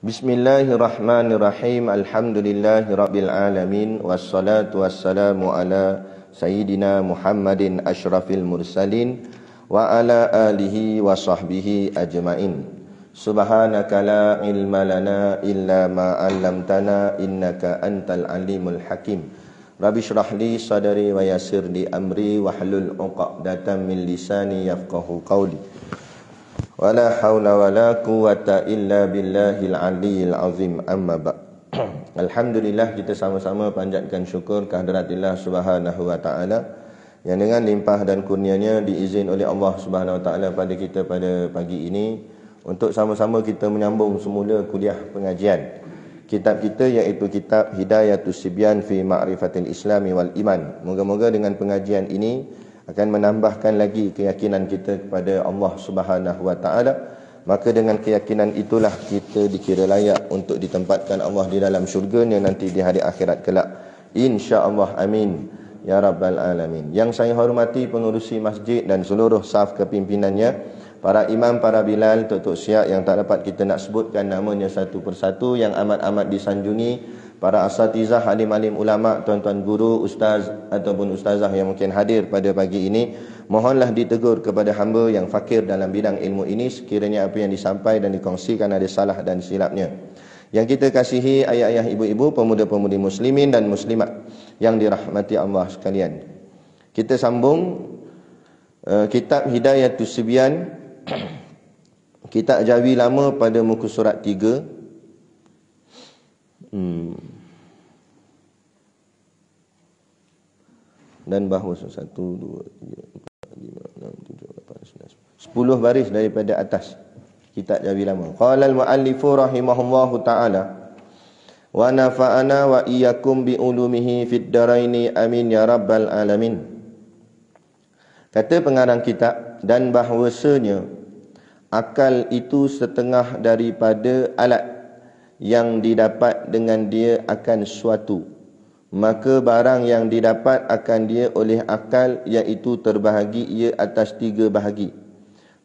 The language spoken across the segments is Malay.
Bismillahirrahmanirrahim. Alhamdulillahirabbil alamin wassalatu wassalamu ala sayyidina Muhammadin asyrafil mursalin wa ala alihi wa sahbihi ajmain. Subhanaka la ilma lana illa ma 'allamtana innaka antal alimul hakim. Rabbi shrah li sadri wa yassir li amri wahlul 'uqdatam min lisani yafqahu qawli. Wala haula wala quwata illa billahil aliyil azim, amma ba'. Alhamdulillah, kita sama-sama panjatkan syukur kehadirat Subhanahu wa ta'ala yang dengan limpah dan kurnianya diizin oleh Allah Subhanahu wa ta'ala pada kita pada pagi ini untuk sama-sama kita menyambung semula kuliah pengajian kitab kita, iaitu kitab Hidayatus Sibyan fi Ma'rifatil Islami wal Iman. Moga-moga dengan pengajian ini akan menambahkan lagi keyakinan kita kepada Allah Subhanahu wa ta'ala. Maka dengan keyakinan itulah kita dikira layak untuk ditempatkan Allah di dalam syurga-Nya nanti di hari akhirat kelak, insya-Allah. Amin ya rabbal alamin. Yang saya hormati pengurusi masjid dan seluruh saf kepimpinannya, para imam, para bilal, tok-tok syiah yang tak dapat kita nak sebutkan namanya satu persatu, yang amat-amat disanjungi, para asatizah, alim-alim ulama, tuan-tuan guru, ustaz ataupun ustazah yang mungkin hadir pada pagi ini, mohonlah ditegur kepada hamba yang fakir dalam bidang ilmu ini sekiranya apa yang disampaikan dan dikongsikan ada salah dan silapnya. Yang kita kasihi ayah-ayah, ibu-ibu, pemuda-pemudi muslimin dan muslimat yang dirahmati Allah sekalian. Kita sambung kitab Hidayatus Sibyan, kitab Jawi lama pada muka surat 3. Dan bahawa 1, 2, 3, 4, 5, 6, 7, 8, 9, 10 baris daripada atas kitab Jawi lama. Qala al-muallifu rahimahullahu ta'ala wa nafa'ana wa iyyakum bi ulumihi fid daraini amin ya rabbal alamin. Kata pengarang kitab, dan bahawasanya akal itu setengah daripada alat yang didapat dengan dia akan suatu, maka barang yang didapat akan dia oleh akal iaitu terbahagi ia atas 3 bahagi.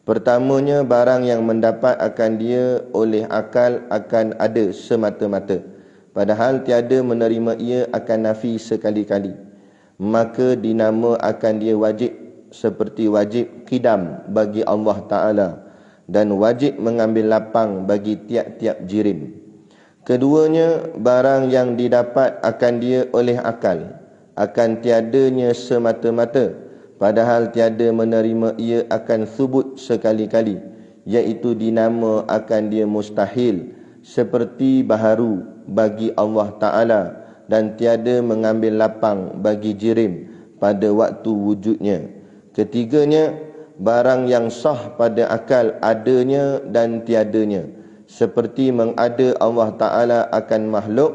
Pertamanya, barang yang mendapat akan dia oleh akal akan ada semata-mata, padahal tiada menerima ia akan nafi sekali-kali, maka dinama akan dia wajib, seperti wajib qidam bagi Allah Ta'ala dan wajib mengambil lapang bagi tiap-tiap jirim. Keduanya, barang yang didapat akan dia oleh akal akan tiadanya semata-mata, padahal tiada menerima ia akan thubut sekali-kali, iaitu dinama akan dia mustahil, seperti baharu bagi Allah Ta'ala dan tiada mengambil lapang bagi jirim pada waktu wujudnya. Ketiganya, barang yang sah pada akal adanya dan tiadanya, seperti mengada Allah Ta'ala akan makhluk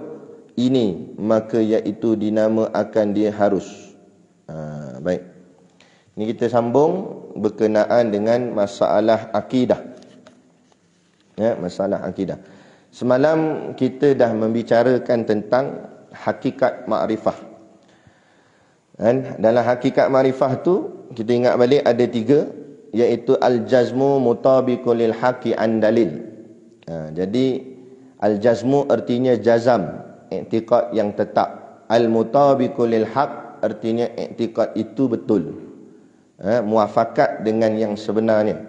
ini, maka iaitu dinama akan dia harus. Baik. Ini kita sambung berkenaan dengan masalah akidah. Ya, masalah akidah. Semalam kita dah membicarakan tentang hakikat makrifah. Dan dalam hakikat makrifah tu kita ingat balik ada 3, iaitu al-jazmu mutabiqul lil haqi an dalil. Jadi al-jazmu artinya jazam, i'tiqad yang tetap. Al-mutabiqul lil haq artinya i'tiqad itu betul, muafakat dengan yang sebenarnya.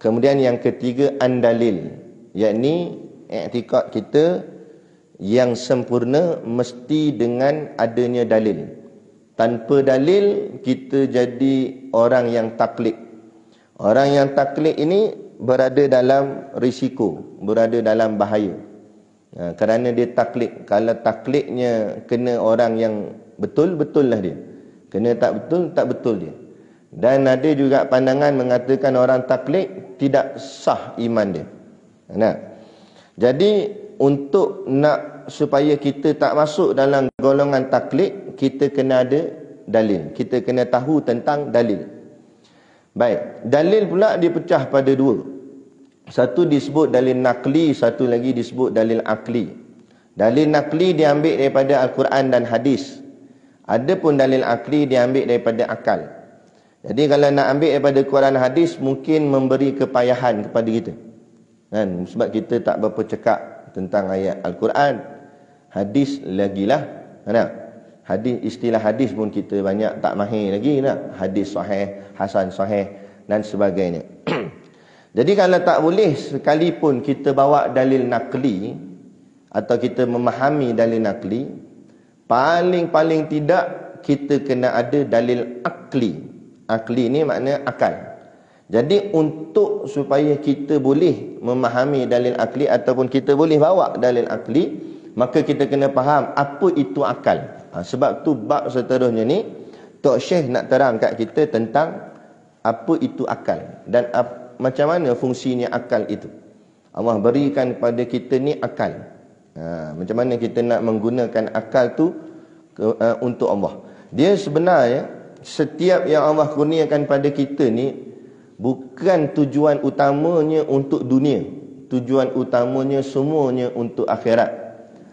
Kemudian yang ketiga an-dalil, yakni i'tiqad kita yang sempurna mesti dengan adanya dalil. Tanpa dalil kita jadi orang yang taklid. Orang yang taklid ini berada dalam risiko, berada dalam bahaya. Kerana dia taklid. Kalau taklidnya kena orang yang betul, betullah dia. Kena tak betul, tak betul dia. Dan ada juga pandangan mengatakan orang taklid tidak sah iman dia. Nah, jadi untuk nak supaya kita tak masuk dalam golongan taklid, kita kena ada dalil. Kita kena tahu tentang dalil. Baik, dalil pula dipecah pada 2. Satu disebut dalil nakli, satu lagi disebut dalil akli. Dalil nakli diambil daripada Al-Quran dan hadis. Adapun dalil akli diambil daripada akal. Jadi kalau nak ambil daripada Quran hadis mungkin memberi kepayahan kepada kita. Kan? Sebab kita tak berapa cekap tentang ayat Al-Quran. Hadis lagilah. Hadis, istilah hadis pun kita banyak tak mahir lagi nak. Hadis sahih, hasan sahih dan sebagainya. Jadi kalau tak boleh sekalipun kita bawa dalil nakli atau kita memahami dalil nakli, paling tidak kita kena ada dalil akli. Akli ni makna akal. Jadi untuk supaya kita boleh memahami dalil akli ataupun kita boleh bawa dalil akli, maka kita kena faham apa itu akal. Sebab tu bab seterusnya ni Tok Syekh nak terang kat kita tentang apa itu akal dan macam mana fungsinya akal itu. Allah berikan kepada kita ni akal. Macam mana kita nak menggunakan akal tu untuk Allah. Dia sebenarnya setiap yang Allah kurniakan pada kita ni bukan tujuan utamanya untuk dunia. Tujuan utamanya semuanya untuk akhirat.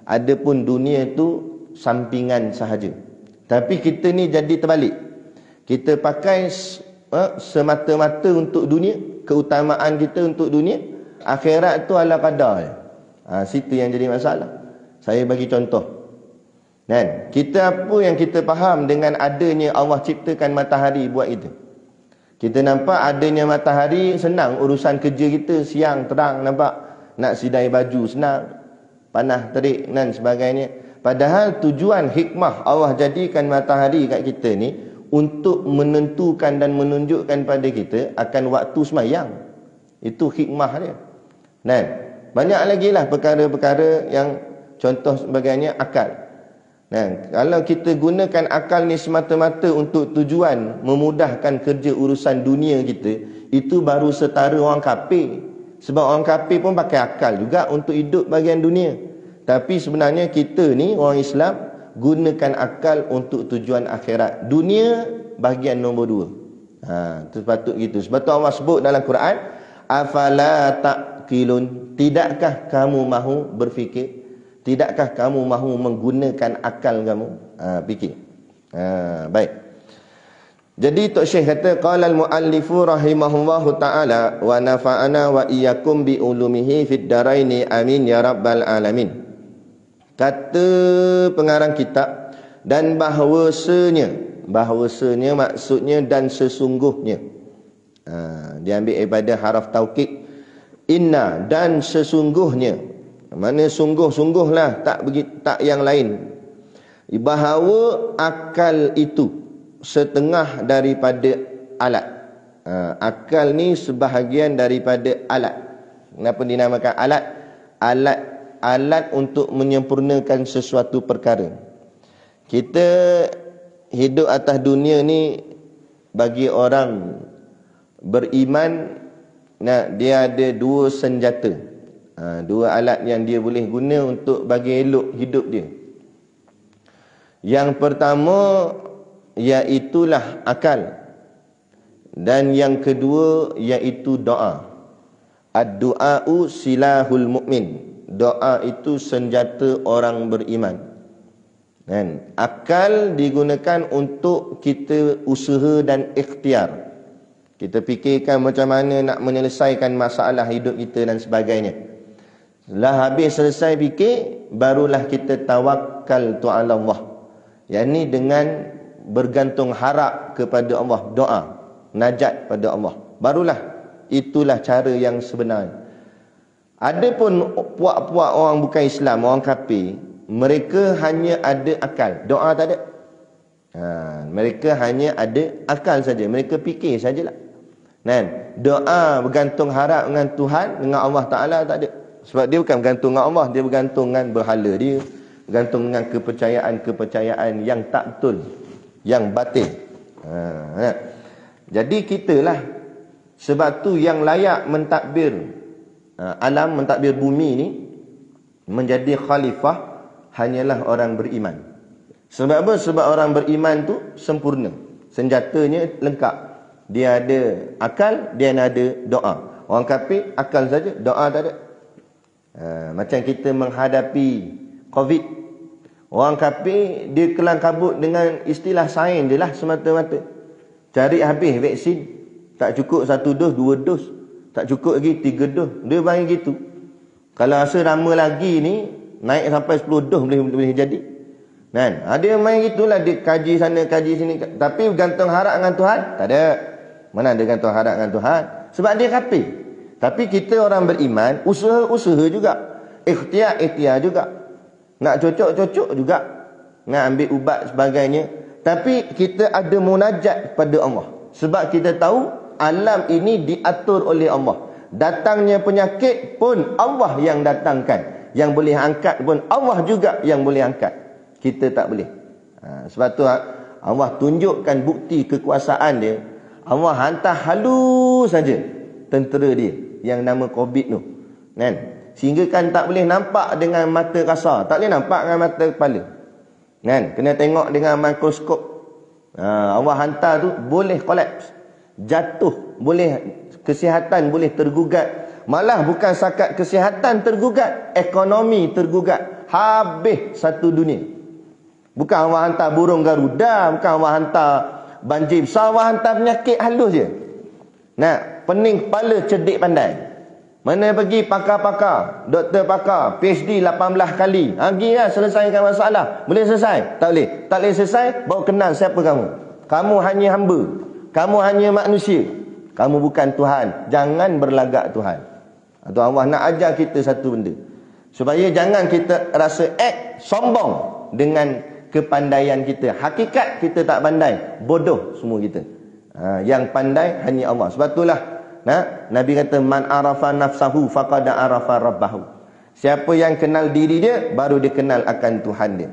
Adapun dunia tu sampingan sahaja. Tapi kita ni jadi terbalik. Kita pakai semata-mata untuk dunia, keutamaan kita untuk dunia, akhirat tu ala qadar. Situ yang jadi masalah. Saya bagi contoh. Kan? Kita apa yang kita faham dengan adanya Allah ciptakan matahari buat itu. Kita nampak adanya matahari senang urusan kerja kita, siang terang nampak, nak sidai baju senang, panas terik dan sebagainya. Padahal tujuan hikmah Allah jadikan matahari kat kita ni untuk menentukan dan menunjukkan pada kita akan waktu semayang. Itu hikmah dia. Dan banyak lagi lah perkara-perkara yang contoh sebagainya akal. Dan kalau kita gunakan akal ni semata-mata untuk tujuan memudahkan kerja urusan dunia kita, itu baru setara orang kafir. Sebab orang kafir pun pakai akal juga untuk hidup bahagian dunia. Tapi sebenarnya kita ni orang Islam gunakan akal untuk tujuan akhirat. Dunia bahagian nombor 2. Itu sepatut gitu. Sebab tu Allah sebut dalam Quran, afala taqilun, tidakkah kamu mahu berfikir? Tidakkah kamu mahu menggunakan akal kamu? Fikir. Baik. Jadi Tok Syekh kata, qala al-muallifu rahimahullahu ta'ala wa nafa'ana wa iyyakum bi ulumihi fid daraini amin ya rabbal alamin. Kata pengarang kitab, dan bahawasanya maksudnya dan sesungguhnya. Dia ambil daripada haraf taukid. Inna, dan sesungguhnya. Mana sungguh-sungguhlah, tak yang lain. Bahawa akal itu setengah daripada alat. Akal ni sebahagian daripada alat. Kenapa dinamakan alat? Alat untuk menyempurnakan sesuatu perkara. Kita hidup atas dunia ni, bagi orang beriman, dia ada dua senjata, dua alat yang dia boleh guna untuk bagi elok hidup dia. Yang pertama iaitulah akal, dan yang kedua iaitu doa. Ad-du'a'u silahul mu'min. Doa itu senjata orang beriman. Dan akal digunakan untuk kita usaha dan ikhtiar. Kita fikirkan macam mana nak menyelesaikan masalah hidup kita dan sebagainya. Setelah habis selesai fikir, barulah kita tawakal tu ala Allah. Yang ni dengan bergantung harap kepada Allah, doa, najat pada Allah. Barulah itulah cara yang sebenar. Adapun puak-puak orang bukan Islam, orang kafir, mereka hanya ada akal, doa tak ada. Mereka hanya ada akal saja, mereka fikir sajalah. Kan? Doa bergantung harap dengan Tuhan, dengan Allah Ta'ala tak ada. Sebab dia bukan bergantung dengan Allah, dia bergantung dengan berhala dia, bergantung dengan kepercayaan yang tak betul, yang batil. Jadi kitalah, sebab tu yang layak mentadbir alam, mentadbir bumi ni, menjadi khalifah hanyalah orang beriman. Sebab apa? Sebab orang beriman tu sempurna, senjatanya lengkap. Dia ada akal, dia ada doa. Orang kafir akal saja, doa tak ada. Macam kita menghadapi COVID, orang kafir dia kelang kabut dengan istilah sains je lah semata-mata. Cari habis vaksin, tak cukup 1 dos, 2 dos, tak cukup lagi 3 dos. Dia bagi gitu. Kalau rasa lama lagi ni, naik sampai 10 dos boleh jadi. Kan? Ada yang main gitulah, dia kaji sana, kaji sini. Tapi gantung harap dengan Tuhan? Tak ada. Mana ada gantung harap dengan Tuhan? Sebab dia kafir. Tapi kita orang beriman, usaha juga. Ikhtiar juga. Nak cocok juga. Nak ambil ubat sebagainya. Tapi kita ada munajat pada Allah. Sebab kita tahu alam ini diatur oleh Allah. Datangnya penyakit pun Allah yang datangkan. Yang boleh angkat pun Allah juga yang boleh angkat. Kita tak boleh. Sebab tu Allah tunjukkan bukti kekuasaan dia. Allah hantar halus saja tentera dia yang nama COVID tu. Kan? Sehingga kan tak boleh nampak dengan mata kasar. Tak boleh nampak dengan mata kepala. Kan? Kena tengok dengan mikroskop. Allah hantar tu boleh kolaps. Jatuh. Boleh kesihatan boleh tergugat. Malah bukan sakat kesihatan tergugat. Ekonomi tergugat. Habis satu dunia. Bukan Allah hantar burung Garuda. Bukan Allah hantar banjir besar. Allah hantar penyakit halus je. Nah, pening kepala cerdik pandai. Mana pergi pakar-pakar, doktor pakar, PhD 18 kali. Pergi lah selesaikan masalah. Boleh selesai? Tak boleh. Tak boleh selesai, baru kenal siapa kamu. Kamu hanya hamba. Kamu hanya manusia. Kamu bukan Tuhan. Jangan berlagak Tuhan. Atau Allah nak ajar kita satu benda. Supaya jangan kita rasa sombong dengan kepandaian kita. Hakikat kita tak pandai. Bodoh semua kita. Yang pandai hanya Allah. Sebab itulah Nabi kata man arafa nafsahu faqad arafa rabbahu. Siapa yang kenal diri dia, baru dia kenal akan Tuhan dia.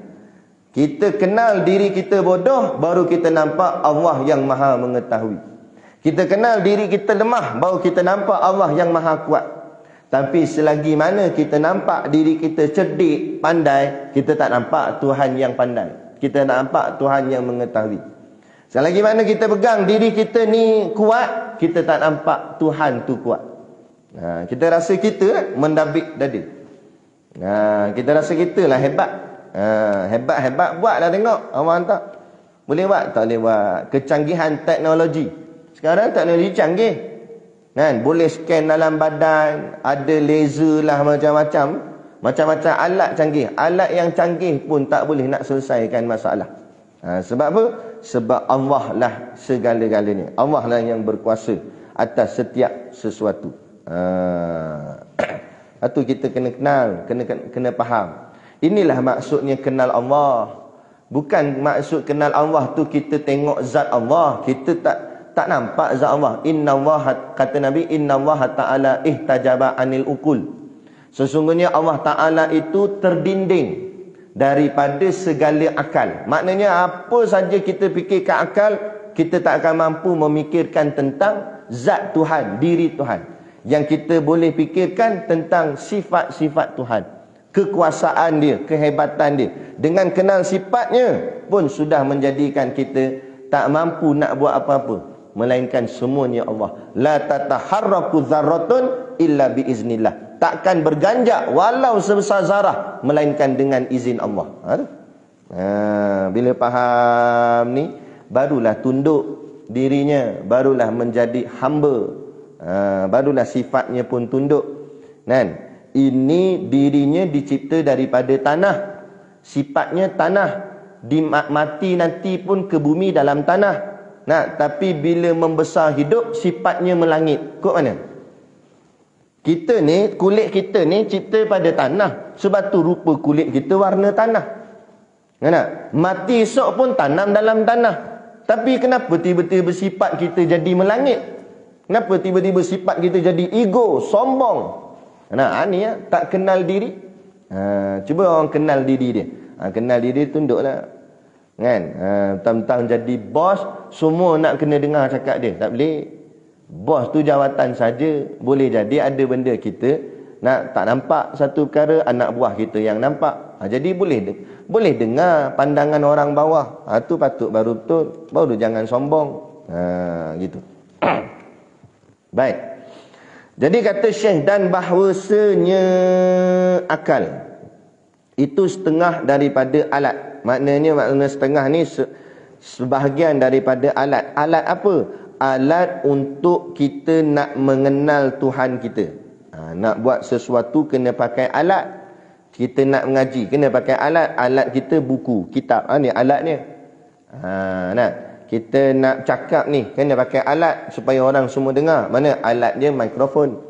Kita kenal diri kita bodoh, baru kita nampak Allah yang maha mengetahui. Kita kenal diri kita lemah, baru kita nampak Allah yang maha kuat. Tapi selagi mana kita nampak diri kita cerdik, pandai, kita tak nampak Tuhan yang pandai. Kita tak nampak Tuhan yang mengetahui. Selagi mana kita pegang diri kita ni kuat, kita tak nampak Tuhan tu kuat. Kita rasa kita mendabik dada. Kita rasa kita lah hebat. Hebat-hebat buatlah tengok. Allah hantar. Boleh buat? Tak boleh buat. Kecanggihan teknologi. Sekarang teknologi canggih. Kan? Boleh scan dalam badan. Ada laser lah macam-macam. Macam-macam alat canggih. Alat yang canggih pun tak boleh nak selesaikan masalah. Sebab apa? Sebab Allah lah segala-galanya. Allah lah yang berkuasa atas setiap sesuatu. Itu kita kena kenal, kena faham. Inilah maksudnya kenal Allah. Bukan maksud kenal Allah tu kita tengok zat Allah. Kita tak nampak zat Allah. Innallaha, kata Nabi, innallaha ta'ala ihtajaba anil ukul. Sesungguhnya Allah Ta'ala itu terdinding daripada segala akal. Maknanya apa saja kita fikirkan akal, kita tak akan mampu memikirkan tentang zat Tuhan, diri Tuhan. Yang kita boleh fikirkan tentang sifat-sifat Tuhan, kekuasaan dia, kehebatan dia. Dengan kenal sifatnya pun sudah menjadikan kita tak mampu nak buat apa-apa, melainkan semuanya Allah. La tataharraku dzarratun illa biiznillah. Takkan berganjak walau sebesar zarah, melainkan dengan izin Allah. Bila faham ni, barulah tunduk dirinya, barulah menjadi hamba, barulah sifatnya pun tunduk. Kan? Ini dirinya dicipta daripada tanah, sifatnya tanah, mati nanti pun ke bumi dalam tanah. Tapi bila membesar hidup, sifatnya melangit. Kok mana? Kita ni, kulit kita ni cipta pada tanah. Sebab tu rupa kulit kita warna tanah. Kan? Mati esok pun tanam dalam tanah. Tapi kenapa tiba-tiba sifat kita jadi melangit? Kenapa tiba-tiba sifat kita jadi ego, sombong? Ni tak kenal diri. Cuba orang kenal diri dia. Kenal diri tunduklah. Kan? Tentang jadi bos, semua nak kena dengar cakap dia. Tak boleh. Bos tu jawatan saja. Boleh jadi ada benda kita tak nampak satu perkara, anak buah kita yang nampak. Jadi boleh dengar pandangan orang bawah. Tu patut baru betul. Baru jangan sombong. Gitu. Baik. Jadi kata Syekh, dan bahawasanya akal itu setengah daripada alat. Makna setengah ni sebahagian daripada alat. Alat apa? Alat untuk kita nak mengenal Tuhan kita. Nak buat sesuatu kena pakai alat. Kita nak mengaji kena pakai alat. Alat kita buku, kitab. Ni alatnya. Kita nak cakap ni kena pakai alat supaya orang semua dengar. Mana alatnya? Mikrofon.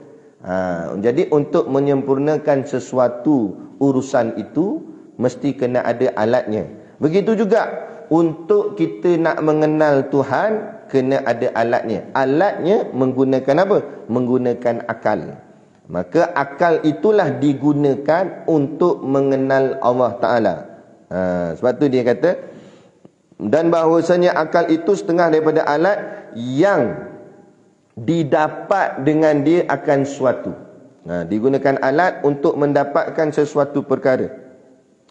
Jadi untuk menyempurnakan sesuatu urusan itu mesti kena ada alatnya. Begitu juga untuk kita nak mengenal Tuhan kena ada alatnya. Alatnya menggunakan apa? Menggunakan akal. Maka akal itulah digunakan untuk mengenal Allah Ta'ala. Sebab tu dia kata, dan bahawasanya akal itu setengah daripada alat yang didapat dengan dia akan suatu. Digunakan alat untuk mendapatkan sesuatu perkara,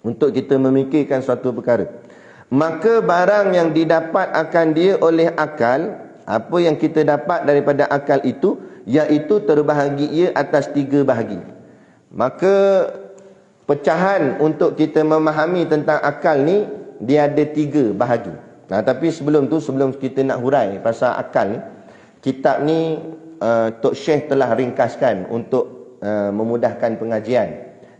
untuk kita memikirkan suatu perkara. Maka barang yang didapat akan dia oleh akal, apa yang kita dapat daripada akal itu, iaitu terbahagi ia atas 3 bahagi. Maka pecahan untuk kita memahami tentang akal ni, dia ada 3 bahagi. Tapi sebelum tu, sebelum kita nak hurai pasal akal ni, kitab ni Tok Syekh telah ringkaskan untuk memudahkan pengajian.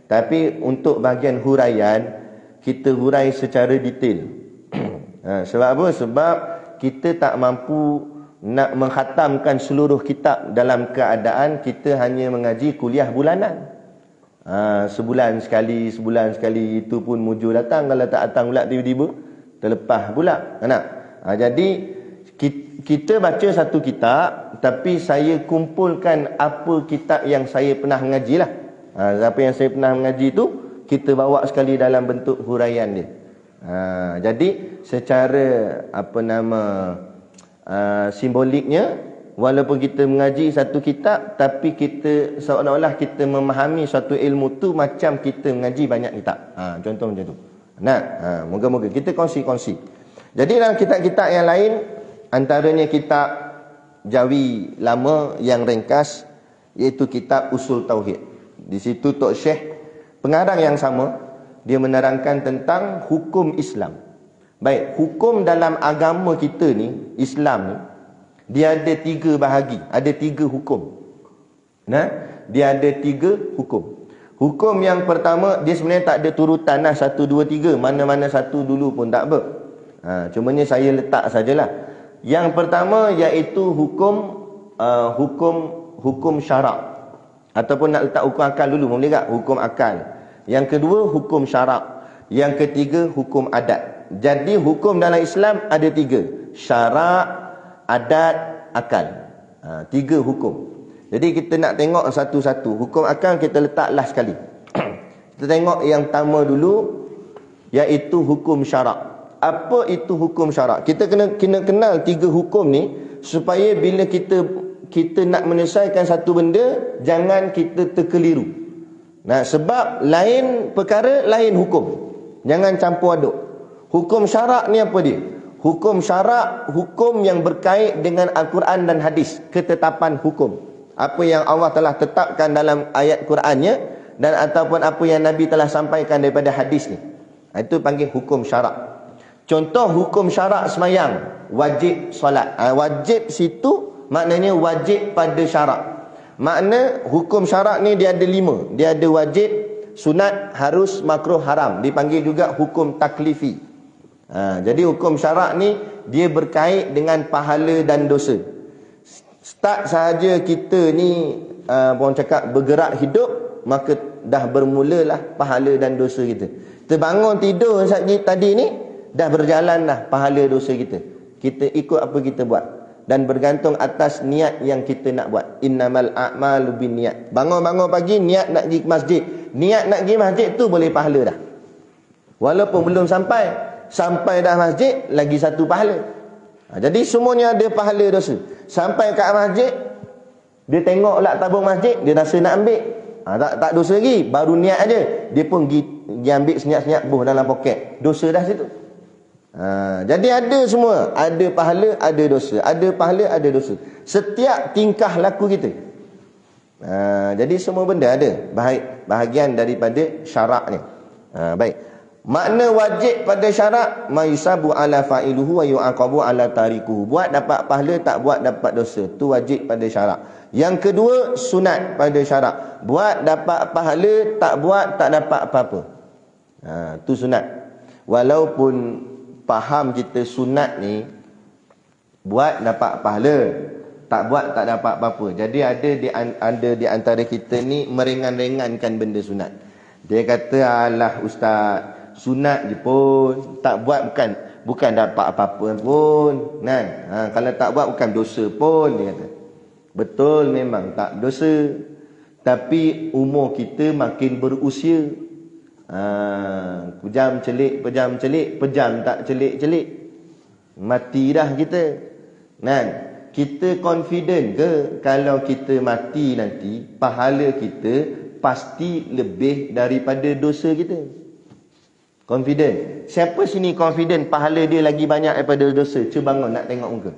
Tapi untuk bahagian huraian, kita hurai secara detail. Sebab apa? Sebab kita tak mampu nak mengkhatamkan seluruh kitab dalam keadaan kita hanya mengaji kuliah bulanan. Sebulan sekali, itu pun mujur datang. Kalau tak datang pula tiba-tiba terlepas pula. Jadi kita baca satu kitab, tapi saya kumpulkan apa kitab yang saya pernah mengaji lah. Apa yang saya pernah mengaji tu kita bawa sekali dalam bentuk huraian dia. Jadi secara simboliknya, walaupun kita mengaji satu kitab, tapi kita seolah-olah kita memahami suatu ilmu tu macam kita mengaji banyak kitab. Contoh macam tu. Moga-moga kita kongsi-kongsi. Jadi dalam kitab-kitab yang lain, antaranya kitab Jawi lama yang ringkas, iaitu kitab Usul Tauhid. Di situ Tok Syekh, pengarang yang sama, dia menerangkan tentang hukum Islam. Baik, hukum dalam agama kita ni, Islam ni, dia ada 3 bahagi, ada 3 hukum. Dia ada 3 hukum. Hukum yang pertama, dia sebenarnya tak ada turutan lah, 1, 2, 3. Mana-mana satu dulu pun tak apa. Cumanya saya letak sajalah. Yang pertama iaitu hukum syarak. Ataupun nak letak hukum akal dulu, boleh tak? Hukum akal. Yang kedua, hukum syarak. Yang ketiga, hukum adat. Jadi hukum dalam Islam ada 3. Syarak, adat, akal. 3 hukum. Jadi kita nak tengok satu-satu. Hukum akal kita letak last sekali. Kita tengok yang pertama dulu, iaitu hukum syarak. Apa itu hukum syarak? Kita kena kenal 3 hukum ni, supaya bila kita nak menyelesaikan satu benda, jangan kita terkeliru. Sebab lain perkara, lain hukum. Jangan campur aduk. Hukum syarak ni apa dia? Hukum syarak, hukum yang berkait dengan Al-Quran dan hadis. Ketetapan hukum. Apa yang Allah telah tetapkan dalam ayat Qurannya, dan ataupun apa yang Nabi telah sampaikan daripada hadis ni. Itu panggil hukum syarak. Contoh hukum syarak semayang, wajib solat. Wajib situ maknanya wajib pada syarak. Makna hukum syarak ni dia ada 5. Dia ada wajib, sunat, harus, makruh, haram. Dipanggil juga hukum taklifi. Jadi hukum syarak ni dia berkait dengan pahala dan dosa. Start sahaja kita ni orang cakap bergerak hidup, maka dah bermulalah pahala dan dosa kita. Terbangun tidur tadi ni, dah berjalan dah pahala dosa kita. Kita ikut apa kita buat, dan bergantung atas niat yang kita nak buat. Innamal a'malu binniyat. Bangun-bangun pagi niat nak pergi ke masjid. Niat nak pergi masjid tu boleh pahala dah. Walaupun belum sampai dah masjid, lagi satu pahala. Jadi semuanya ada pahala dosa. Sampai kat masjid, dia tengok lah tabung masjid, dia rasa nak ambil. Tak dosa lagi, baru niat aja, dia pun pergi ambil senyap-senyap buh dalam poket. Dosa dah situ. Jadi ada semua, ada pahala, ada dosa. Ada pahala, ada dosa. Setiap tingkah laku kita. Jadi semua benda ada bahagian daripada syarak ni. Baik. Makna wajib pada syarak, mayusabu ala fa'iluhu wa yu'aqabu ala tarikuhu. Buat dapat pahala, tak buat dapat dosa. Tu wajib pada syarak. Yang kedua, sunat pada syarak. Buat dapat pahala, tak buat tak dapat apa-apa. Tu sunat. Walaupun faham kita sunat ni, buat dapat pahala, tak buat tak dapat apa-apa. Jadi ada di antara kita ni meringan-ringankan benda sunat. Dia kata, alah ustaz, sunat je pun, tak buat bukan dapat apa-apa pun. Kalau tak buat bukan dosa pun, dia kata. Betul, memang tak dosa. Tapi umur kita makin berusia. Pejam celik, pejam tak celik-celik. Mati dah kita. Kita confident ke kalau kita mati nanti, pahala kita pasti lebih daripada dosa kita? Confident. Siapa sini confident pahala dia lagi banyak daripada dosa? Cuba bangun nak tengok muka.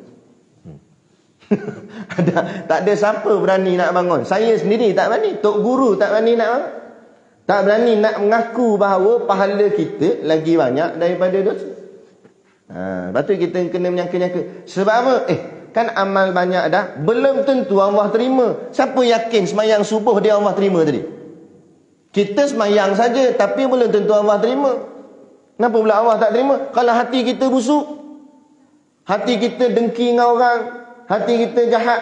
Tak ada siapa berani nak bangun. Saya sendiri tak berani. Tok Guru tak berani nak bangun. Tak berani nak mengaku bahawa pahala kita lagi banyak daripada dosa. Lepas tu kita kena menyangka-nyangka. Sebab apa? Kan amal banyak dah, belum tentu Allah terima. Siapa yakin semayang subuh dia Allah terima tadi? Kita semayang saja, tapi belum tentu Allah terima. Kenapa pula Allah tak terima? Kalau hati kita busuk, hati kita dengki dengan orang, hati kita jahat.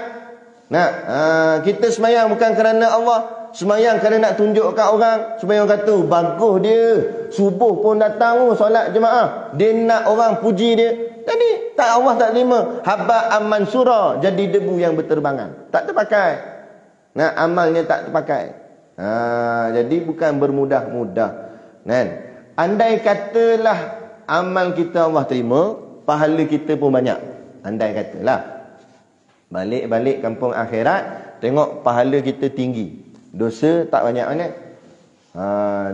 Kita semayang bukan kerana Allah, semayang kerana nak tunjuk kat orang, supaya orang kata bagus dia, subuh pun datang solat jemaah, dia nak orang puji dia. Jadi tak, Allah tak terima. Haba'an mansura, jadi debu yang berterbangan, tak terpakai. Amalnya tak terpakai. Jadi bukan bermudah-mudah. Andai katalah amal kita Allah terima, pahala kita pun banyak. Andai katalah. Balik-balik kampung akhirat, tengok pahala kita tinggi, dosa tak banyak mana.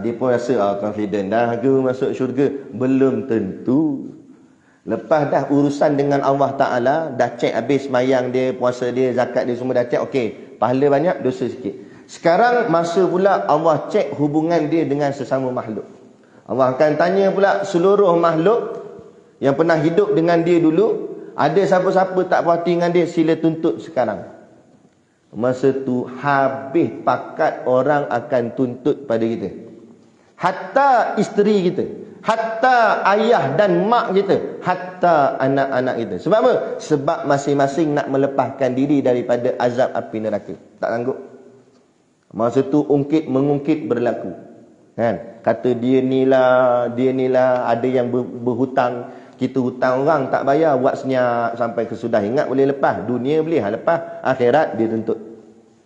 Dia pun rasa confident dah ke masuk syurga. Belum tentu. Lepas dah urusan dengan Allah Ta'ala, dah cek habis semayang dia, puasa dia, zakat dia semua dah cek, okey, pahala banyak, dosa sikit. Sekarang masa pula Allah cek hubungan dia dengan sesama makhluk. Allah akan tanya pula seluruh makhluk yang pernah hidup dengan dia dulu, ada siapa-siapa tak puas hati dengan dia, sila tuntut sekarang. Masa tu habis pakat orang akan tuntut pada kita. Hatta isteri kita, hatta ayah dan mak kita, hatta anak-anak kita. Sebab apa? Sebab masing-masing nak melepaskan diri daripada azab api neraka. Tak sanggup. Masa tu ungkit-mengungkit berlaku. Kata dia ni lah, ada yang berhutang. Kita hutang orang tak bayar, buat senyap sampai kesudah. Ingat boleh lepas. Dunia boleh lepas, akhirat dia tuntut.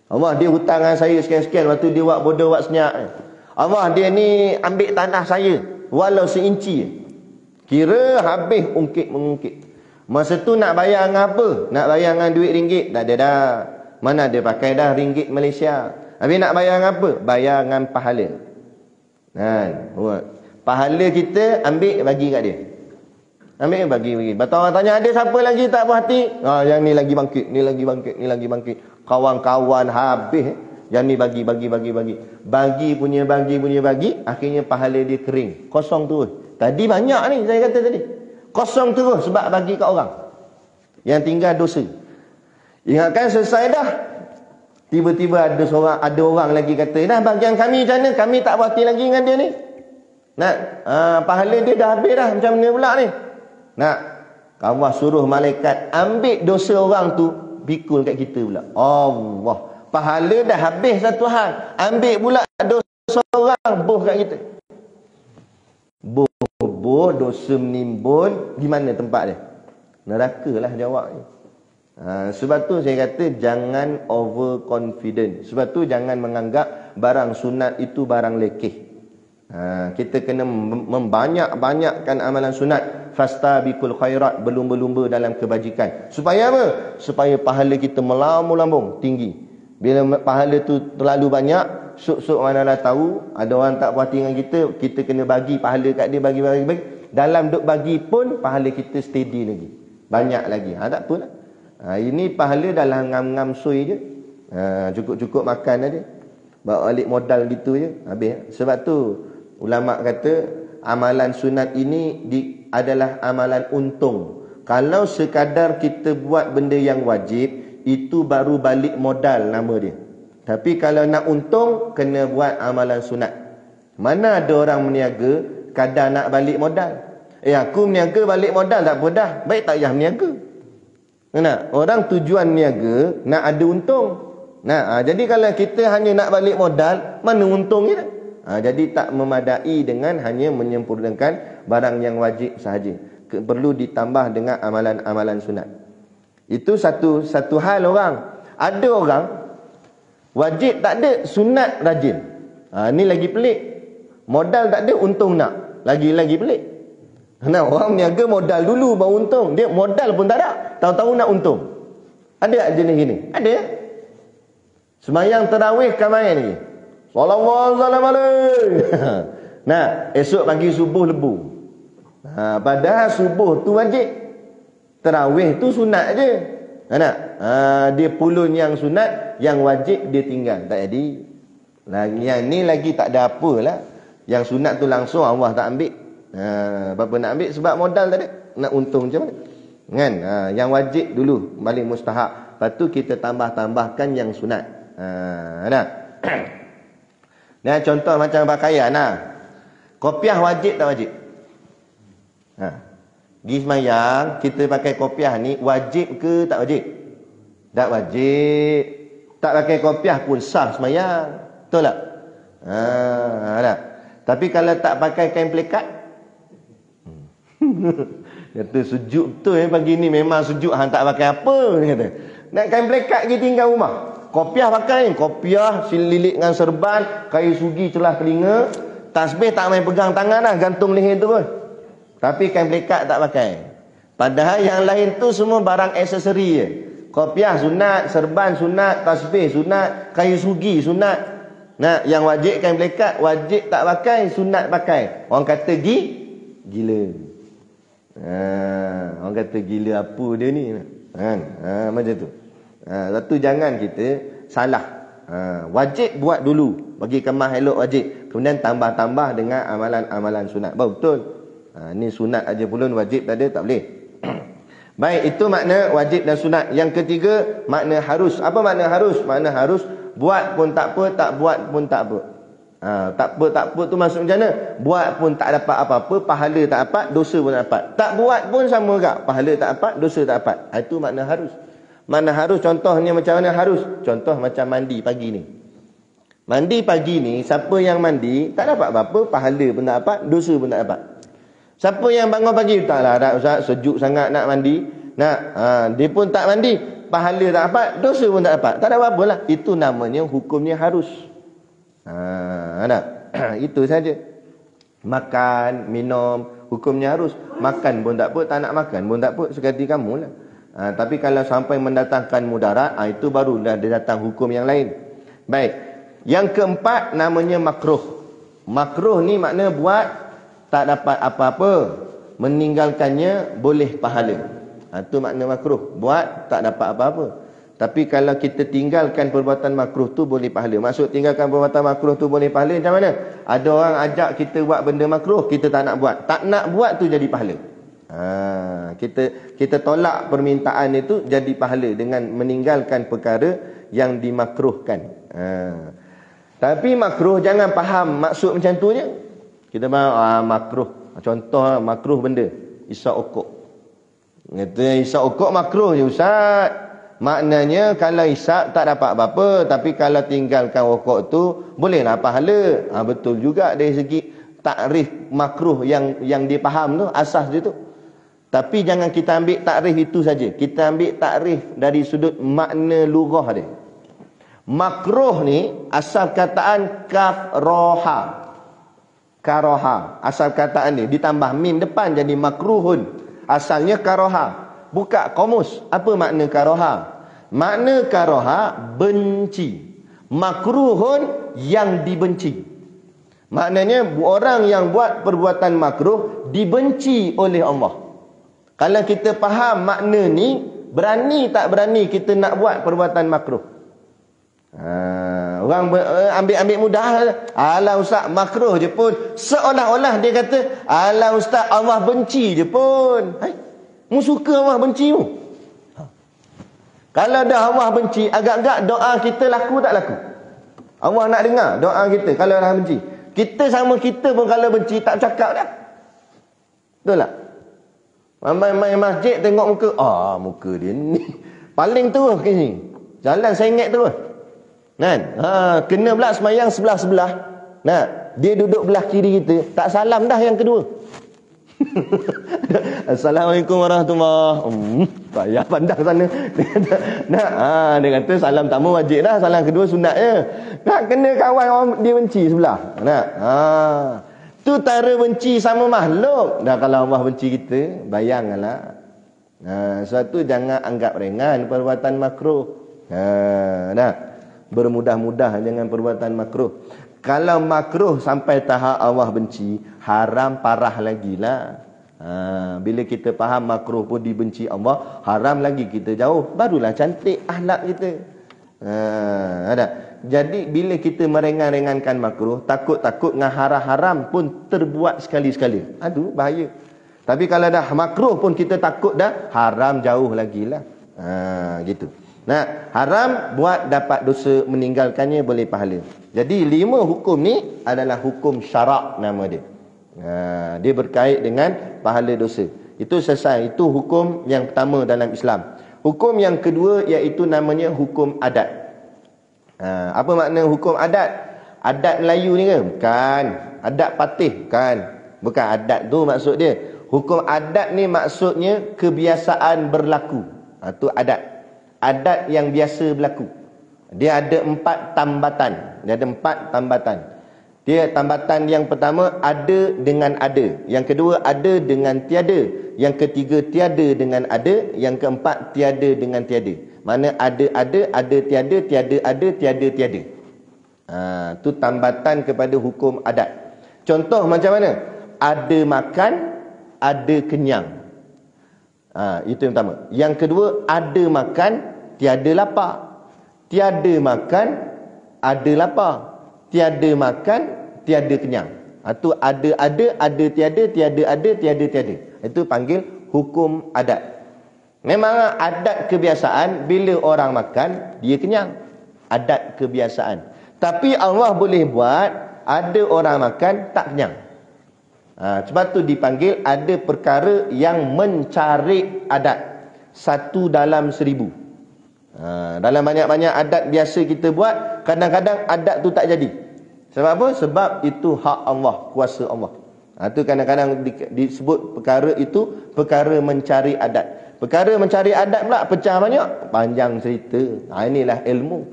Allah, dia hutang dengan saya sekian-sekian, waktu dia buat bodoh, buat senyap. Allah, dia ni ambil tanah saya walau seinci. Kira habis ungkit-mengungkit. Masa tu nak bayar dengan apa? Nak bayar dengan duit ringgit? Tak ada dah. Mana dia pakai dah ringgit Malaysia. Habis nak bayar dengan apa? Bayar dengan pahala. Pahala kita ambil bagi kat dia. Ambil bagi. Betul orang tanya, ada siapa lagi tak puas hati? Yang ni lagi bangkit, ni lagi bangkit, ni lagi bangkit. Kawan-kawan habis. Yang ni bagi. Bagi punya bagi. Akhirnya pahala dia kering. Kosong terus. Tadi banyak ni saya kata tadi. Kosong terus sebab bagi kat orang. Yang tinggal dosa. Ingatkan selesai dah. Tiba-tiba ada orang lagi kata, dah bagian kami macam mana? Kami tak puas hati lagi dengan dia ni. Pahala dia dah habis dah. Macam mana pula ni? Allah suruh malaikat ambil dosa orang tu, pikul kat kita pula. Allah, pahala dah habis satu hal, ambil pula dosa orang, boh kat kita. Boh dosa menimbun. Di mana tempat dia? Neraka lah jawabnya. Sebab tu saya kata jangan overconfident. Sebab tu jangan menganggap barang sunat itu barang lekeh. Kita kena membanyak-banyakkan amalan sunat. Fastabiqul khairat, berlumba-lumba dalam kebajikan. Supaya apa? Supaya pahala kita melambung tinggi. Bila pahala tu terlalu banyak, sok-sok manalah tahu ada orang tak puas hati dengan kita, kita kena bagi pahala kat dia, bagi. Dalam duk bagi pun pahala kita steady lagi, banyak lagi. Tak apalah. Ini pahala dalam ngam-ngam sui je. Cukup-cukup makan aja. Bawa balik modal gitu je, habis. Sebab tu ulama kata amalan sunat ini adalah amalan untung. Kalau sekadar kita buat benda yang wajib, itu baru balik modal nama dia. Tapi kalau nak untung, kena buat amalan sunat. Mana ada orang meniaga kadar nak balik modal. Aku meniaga balik modal tak apa dah. Baik tak payah meniaga. Nah, orang tujuan niaga nak ada untung. Jadi kalau kita hanya nak balik modal, mana untungnya? Jadi tak memadai dengan hanya menyempurnakan barang yang wajib sahaja. Perlu ditambah dengan amalan-amalan sunat. Itu satu hal orang. Ada orang wajib tak ada, sunat rajin. Ni lagi pelik. Modal tak ada, untung nak. Lagi pelik. Orang niaga modal dulu baru untung. Dia modal pun tak ada, tahu-tahu nak untung. Ada tak jenis gini? Ada ya? Semayang tarawih kan main lagi. Sallallahu alaihi. Esok pagi subuh lebu. Padahal subuh tu wajib. Tarawih tu sunat je. Dia pulun yang sunat, yang wajib dia tinggal. Tak jadi. Yang ni lagi tak ada apalah. Yang sunat tu langsung Allah tak ambil. Berapa nak ambil sebab modal tak ada. Nak untung macam mana? Kan? Yang wajib dulu balik mustahab. Lepas tu kita tambahkan yang sunat. Contoh macam pakaian. Kopiah wajib tak wajib? Pergi semayang, kita pakai kopiah ni wajib ke tak wajib? Tak wajib. Tak pakai kopiah pun sah semayang. Betul tak? Tapi kalau tak pakai kain pelikat, kata sejuk betul pagi ni, memang sejuk, tak pakai apa, kata. Nak kain pelikat pergi tinggal rumah. Kopiah pakai, kopiah lilit dengan serban, kayu sugi celah telinga, tasbih tak main pegang tangan lah, gantung leher tu pun. Tapi kain pelikat tak pakai. Padahal yang lain tu semua barang aksesori je. Kopiah sunat, serban sunat, tasbih sunat, kayu sugi sunat. Yang wajib kain pelikat, wajib tak pakai, sunat pakai. Orang kata gila. Orang kata gila apa dia ni? Macam tu. Satu jangan kita salah. Wajib buat dulu, bagi kemas elok wajib. Kemudian tambah-tambah dengan amalan-amalan sunat. Betul. Ni sunat aja pulun, wajib tak ada, tak boleh. Baik, itu makna wajib dan sunat. Yang ketiga, makna harus. Apa makna harus? Makna harus buat pun tak apa, tak buat pun tak apa. Tak apa tu maksud macam mana? Buat pun tak dapat apa-apa, pahala tak dapat, dosa pun tak dapat. Tak buat pun sama juga, pahala tak dapat, dosa tak dapat. Itu makna harus. Makna harus, contohnya macam mana harus? Contoh macam mandi pagi ni. Mandi pagi ni, siapa yang mandi tak dapat apa-apa, pahala pun tak dapat, dosa pun tak dapat. Siapa yang bangun pagi, taklah dah Ustaz, sejuk sangat nak mandi. Dia pun tak mandi, pahala tak dapat, dosa pun tak dapat. Tak ada apa-apa lah. Itu namanya hukumnya harus. Itu saja. Makan, minum, hukumnya harus. Makan pun tak apa, tak nak makan pun tak apa, sekali kamu lah. Tapi kalau sampai mendatangkan mudarat, itu baru dah dia datang hukum yang lain. Baik. Yang keempat namanya makruh. Makruh ni makna buat tak dapat apa-apa, meninggalkannya boleh pahala. Itu makna makruh. Buat tak dapat apa-apa, tapi kalau kita tinggalkan perbuatan makruh tu boleh pahala. Maksud tinggalkan perbuatan makruh tu boleh pahala macam mana? Ada orang ajak kita buat benda makruh, kita tak nak buat. Tak nak buat tu jadi pahala. Kita tolak permintaan itu jadi pahala dengan meninggalkan perkara yang dimakruhkan. Tapi makruh jangan faham maksud macam tu je. Kita faham makruh. Contoh makruh benda isap okok. Kata isap okok makruh je Ustaz. Maknanya kalau isap tak dapat apa-apa, tapi kalau tinggalkan okok tu bolehlah pahala. Betul juga dari segi takrif makruh yang dia faham tu, asas dia tu. Tapi jangan kita ambil takrif itu saja. Kita ambil takrif dari sudut makna lughah dia. Makruh ni asal kataan kafroha. Karoha. Asal kataan ni ditambah mim depan jadi makruhun. Asalnya karoha. Buka kamus. Apa makna karoha? Makna karoha benci. Makruhun yang dibenci. Maknanya orang yang buat perbuatan makruh dibenci oleh Allah. Kalau kita faham makna ni, berani tak berani kita nak buat perbuatan makruh? Orang ambil mudah. Alah Ustaz, makruh je pun. Seolah-olah dia kata, alah Ustaz, Allah benci je pun. Mu suka Allah benci mu? Kalau dah Allah benci, agak-agak doa kita laku tak laku? Allah nak dengar doa kita kalau dah benci. Kita sama kita pun kalau benci tak cakap dah. Betul tak? Main masjid tengok muka. Muka dia ni. Paling terus ke sini. Jalan sengit terus. Kan? Kena pula semayang sebelah-sebelah. Nah, dia duduk belah kiri kita. Tak salam dah yang kedua. Assalamualaikum warahmatullahi. Payah pandang sana. Dia kata salam tamu wajib dah, salam kedua sunat je. Nak kena kawan orang dia benci sebelah. Tu cara benci sama makhluk. Dah kalau Allah benci kita, bayangkanlah. Sebab tu jangan anggap ringan perbuatan makruh. Bermudah-mudah dengan perbuatan makruh. Kalau makruh sampai tahap Allah benci, haram parah lagi lah. Bila kita faham makruh pun dibenci Allah, haram lagi kita jauh. Barulah cantik akhlak kita. Jadi bila kita meringan-ringankan makruh, takut-takut dengan haram pun terbuat sekali-sekali. Aduh, bahaya. Tapi kalau dah makruh pun kita takut dah, haram jauh lagi lah. Gitu. Haram buat dapat dosa, meninggalkannya boleh pahala. Jadi 5 hukum ni adalah hukum syarak nama dia. Dia berkait dengan pahala dosa. Itu selesai. Itu hukum yang pertama dalam Islam. Hukum yang kedua iaitu namanya hukum adat. Apa makna hukum adat? Adat Melayu ni ke? Bukan. Adat Patih? Bukan. Bukan adat tu maksud dia. Hukum adat ni maksudnya kebiasaan berlaku. Itu adat. Adat yang biasa berlaku. Dia ada 4 tambatan. Dia tambatan yang pertama ada dengan ada. Yang kedua ada dengan tiada. Yang ketiga tiada dengan ada. Yang keempat tiada dengan tiada. Mana ada, ada tiada, tiada ada, tiada tiada. Itu tambatan kepada hukum adat. Contoh macam mana? Ada makan, ada kenyang. Itu yang pertama. Yang kedua ada makan, tiada lapar. Tiada makan, ada lapar. Tiada makan, tiada kenyang. Itu ada, ada tiada, tiada ada, tiada tiada. Itu panggil hukum adat. Memang adat kebiasaan, bila orang makan, dia kenyang. Adat kebiasaan. Tapi Allah boleh buat, ada orang makan, tak kenyang. Sebab tu dipanggil ada perkara yang mencari adat. 1 dalam 1000. Dalam banyak-banyak adat biasa kita buat, kadang-kadang adat tu tak jadi. Sebab apa? Sebab itu hak Allah, kuasa Allah. Itu kadang-kadang disebut perkara itu perkara mencari adat. Perkara mencari adat pula pecah banyak, panjang cerita. Inilah ilmu.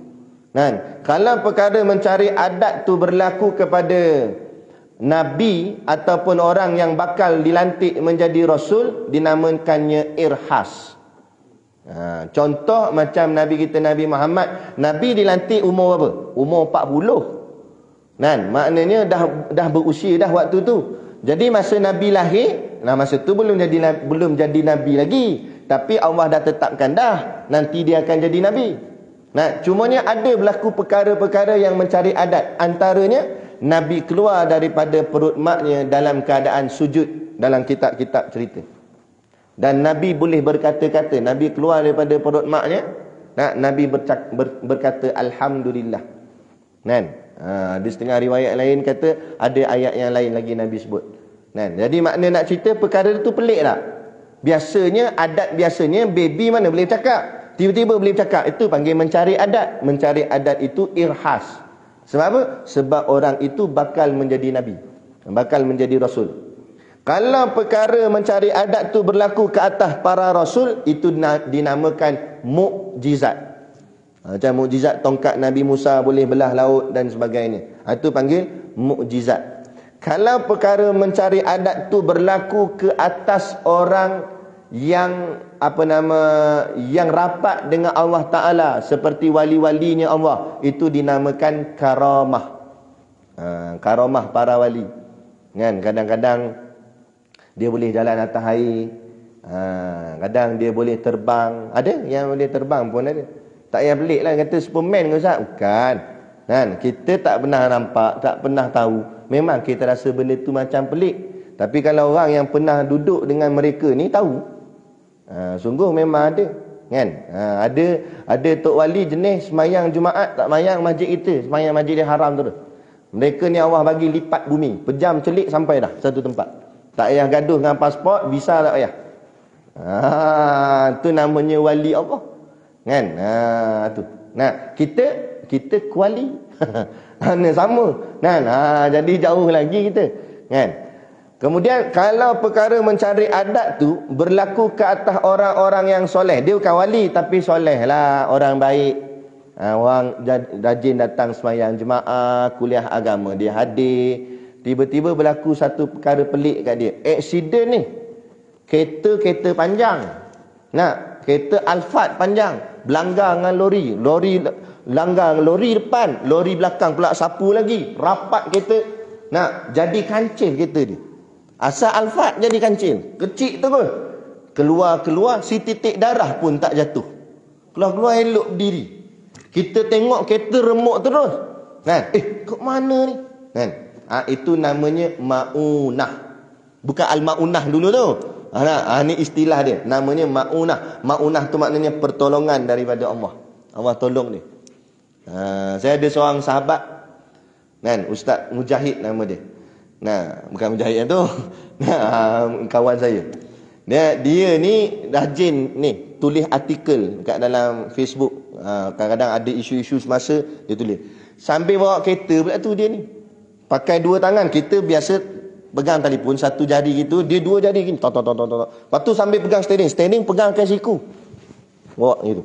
Kan? Kalau perkara mencari adat tu berlaku kepada Nabi ataupun orang yang bakal dilantik menjadi Rasul, dinamakannya irhas. Contoh macam Nabi kita Nabi Muhammad, Nabi dilantik umur berapa? Umur 40. Kan? Maknanya dah berusia dah waktu tu. Jadi masa Nabi lahir, masa tu belum jadi Nabi lagi. Tapi Allah dah tetapkan dah, nanti dia akan jadi Nabi. Cumanya ada berlaku perkara-perkara yang mencari adat. Antaranya, Nabi keluar daripada perut maknya dalam keadaan sujud dalam kitab-kitab cerita. Dan Nabi boleh berkata-kata. Nabi keluar daripada perut maknya, Nabi berkata Alhamdulillah. Kan? Di setengah riwayat lain kata ada ayat yang lain lagi Nabi sebut. Kan? Jadi makna nak cerita perkara itu pelik tak? Biasanya baby mana boleh cakap, tiba-tiba boleh cakap. Itu panggil mencari adat. Mencari adat itu irhas. Sebab apa? Sebab orang itu bakal menjadi Nabi, bakal menjadi Rasul. Kalau perkara mencari adat tu berlaku ke atas para Rasul, itu dinamakan mukjizat. Macam mukjizat tongkat Nabi Musa boleh belah laut dan sebagainya. Itu panggil mukjizat. Kalau perkara mencari adat tu berlaku ke atas orang yang yang rapat dengan Allah Ta'ala, seperti wali-walinya Allah, itu dinamakan karamah. Karamah para wali. Kan? Kadang-kadang dia boleh jalan atas air, kadang dia boleh terbang. Ada yang boleh terbang pun ada. Tak payah pelik lah kata Superman ke Ustaz. Bukan. Kan? Kita tak pernah nampak, tak pernah tahu. Memang kita rasa benda tu macam pelik. Tapi kalau orang yang pernah duduk dengan mereka ni tahu, sungguh memang ada. Kan? Ada tok wali jenis semayang Jumaat tak semayang masjid kita, semayang Masjidil Haram tu. Mereka ni Allah bagi lipat bumi, pejam celik sampai dah satu tempat. Tak payah gaduh dengan pasport, visa tak payah. Tu namanya wali Allah. Kan? Tu. Nah, kita kuali. Sama. Kan? Jadi jauh lagi kita. Kan? Kemudian kalau perkara mencari adat tu berlaku ke atas orang-orang yang soleh. Dia bukan wali tapi soleh lah, orang baik. Orang rajin datang sembahyang jemaah, kuliah agama dia hadir. Tiba-tiba berlaku satu perkara pelik kat dia. Aksiden ni. Kereta panjang. Nah, kereta Alphard panjang. Belanggar dengan lori. Lori langgar lori depan, lori belakang pula sapu lagi. Rapat kereta. Nah, jadi kancil kereta dia. Asal Alphard jadi kancil. Kecil tu pun. Keluar si titik darah pun tak jatuh. Keluar elok berdiri. Kita tengok kereta remuk terus. Kan? Kok mana ni? Kan? Itu namanya ma'unah. Bukan al-ma'unah dulu tu. Ni istilah dia. Namanya ma'unah. Ma'unah tu maknanya pertolongan daripada Allah. Allah tolong dia. Saya ada seorang sahabat. Kan? Ustaz Mujahid nama dia. Nah, bukan Mujahid yang tu. Kawan saya. Dia ni rajin ni tulis artikel kat dalam Facebook. Kadang-kadang ada isu-isu semasa dia tulis. Sambil bawa kereta pula tu dia ni. Pakai dua tangan. Kita biasa pegang telefon satu jari gitu, dia dua jari gini. Lepas tu sambil pegang steering pegang ke siku. Bawa gitu.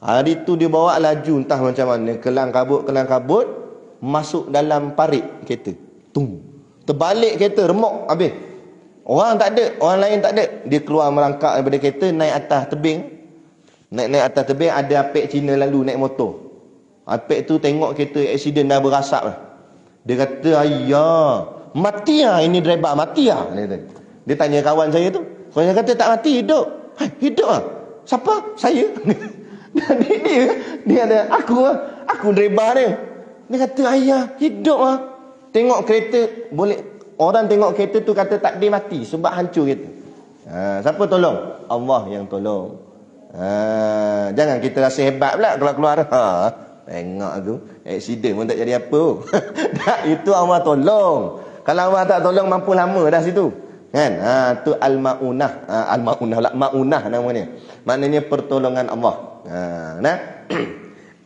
Hari tu dia bawa laju entah macam mana, kelang kabut masuk dalam parit kereta. Tung. Terbalik kereta, remuk habis. Orang tak ada, orang lain tak ada. Dia keluar merangkak daripada kereta, naik atas tebing. Naik atas tebing, ada apek Cina lalu naik motor. Apek tu tengok kereta aksiden dah berasap lah. Dia kata, ayah, mati lah ini driver, mati lah. Dia tanya kawan saya tu. Kawan saya kata, tak mati, hidup. Hidup lah. Siapa? Saya. Dia ada, aku driver dia. Dia kata, ayah, hidup lah. Tengok kereta, boleh orang tengok kereta tu kata tak dia mati sebab hancur kereta. Siapa tolong? Allah yang tolong. Jangan kita rasa hebat pula keluar-keluar. Tengok tu, aksiden pun tak jadi apa. Itu Allah tolong. Kalau Allah tak tolong mampu lama dah situ. Kan? Tu al-maunah. Maunah namanya. Maknanya pertolongan Allah.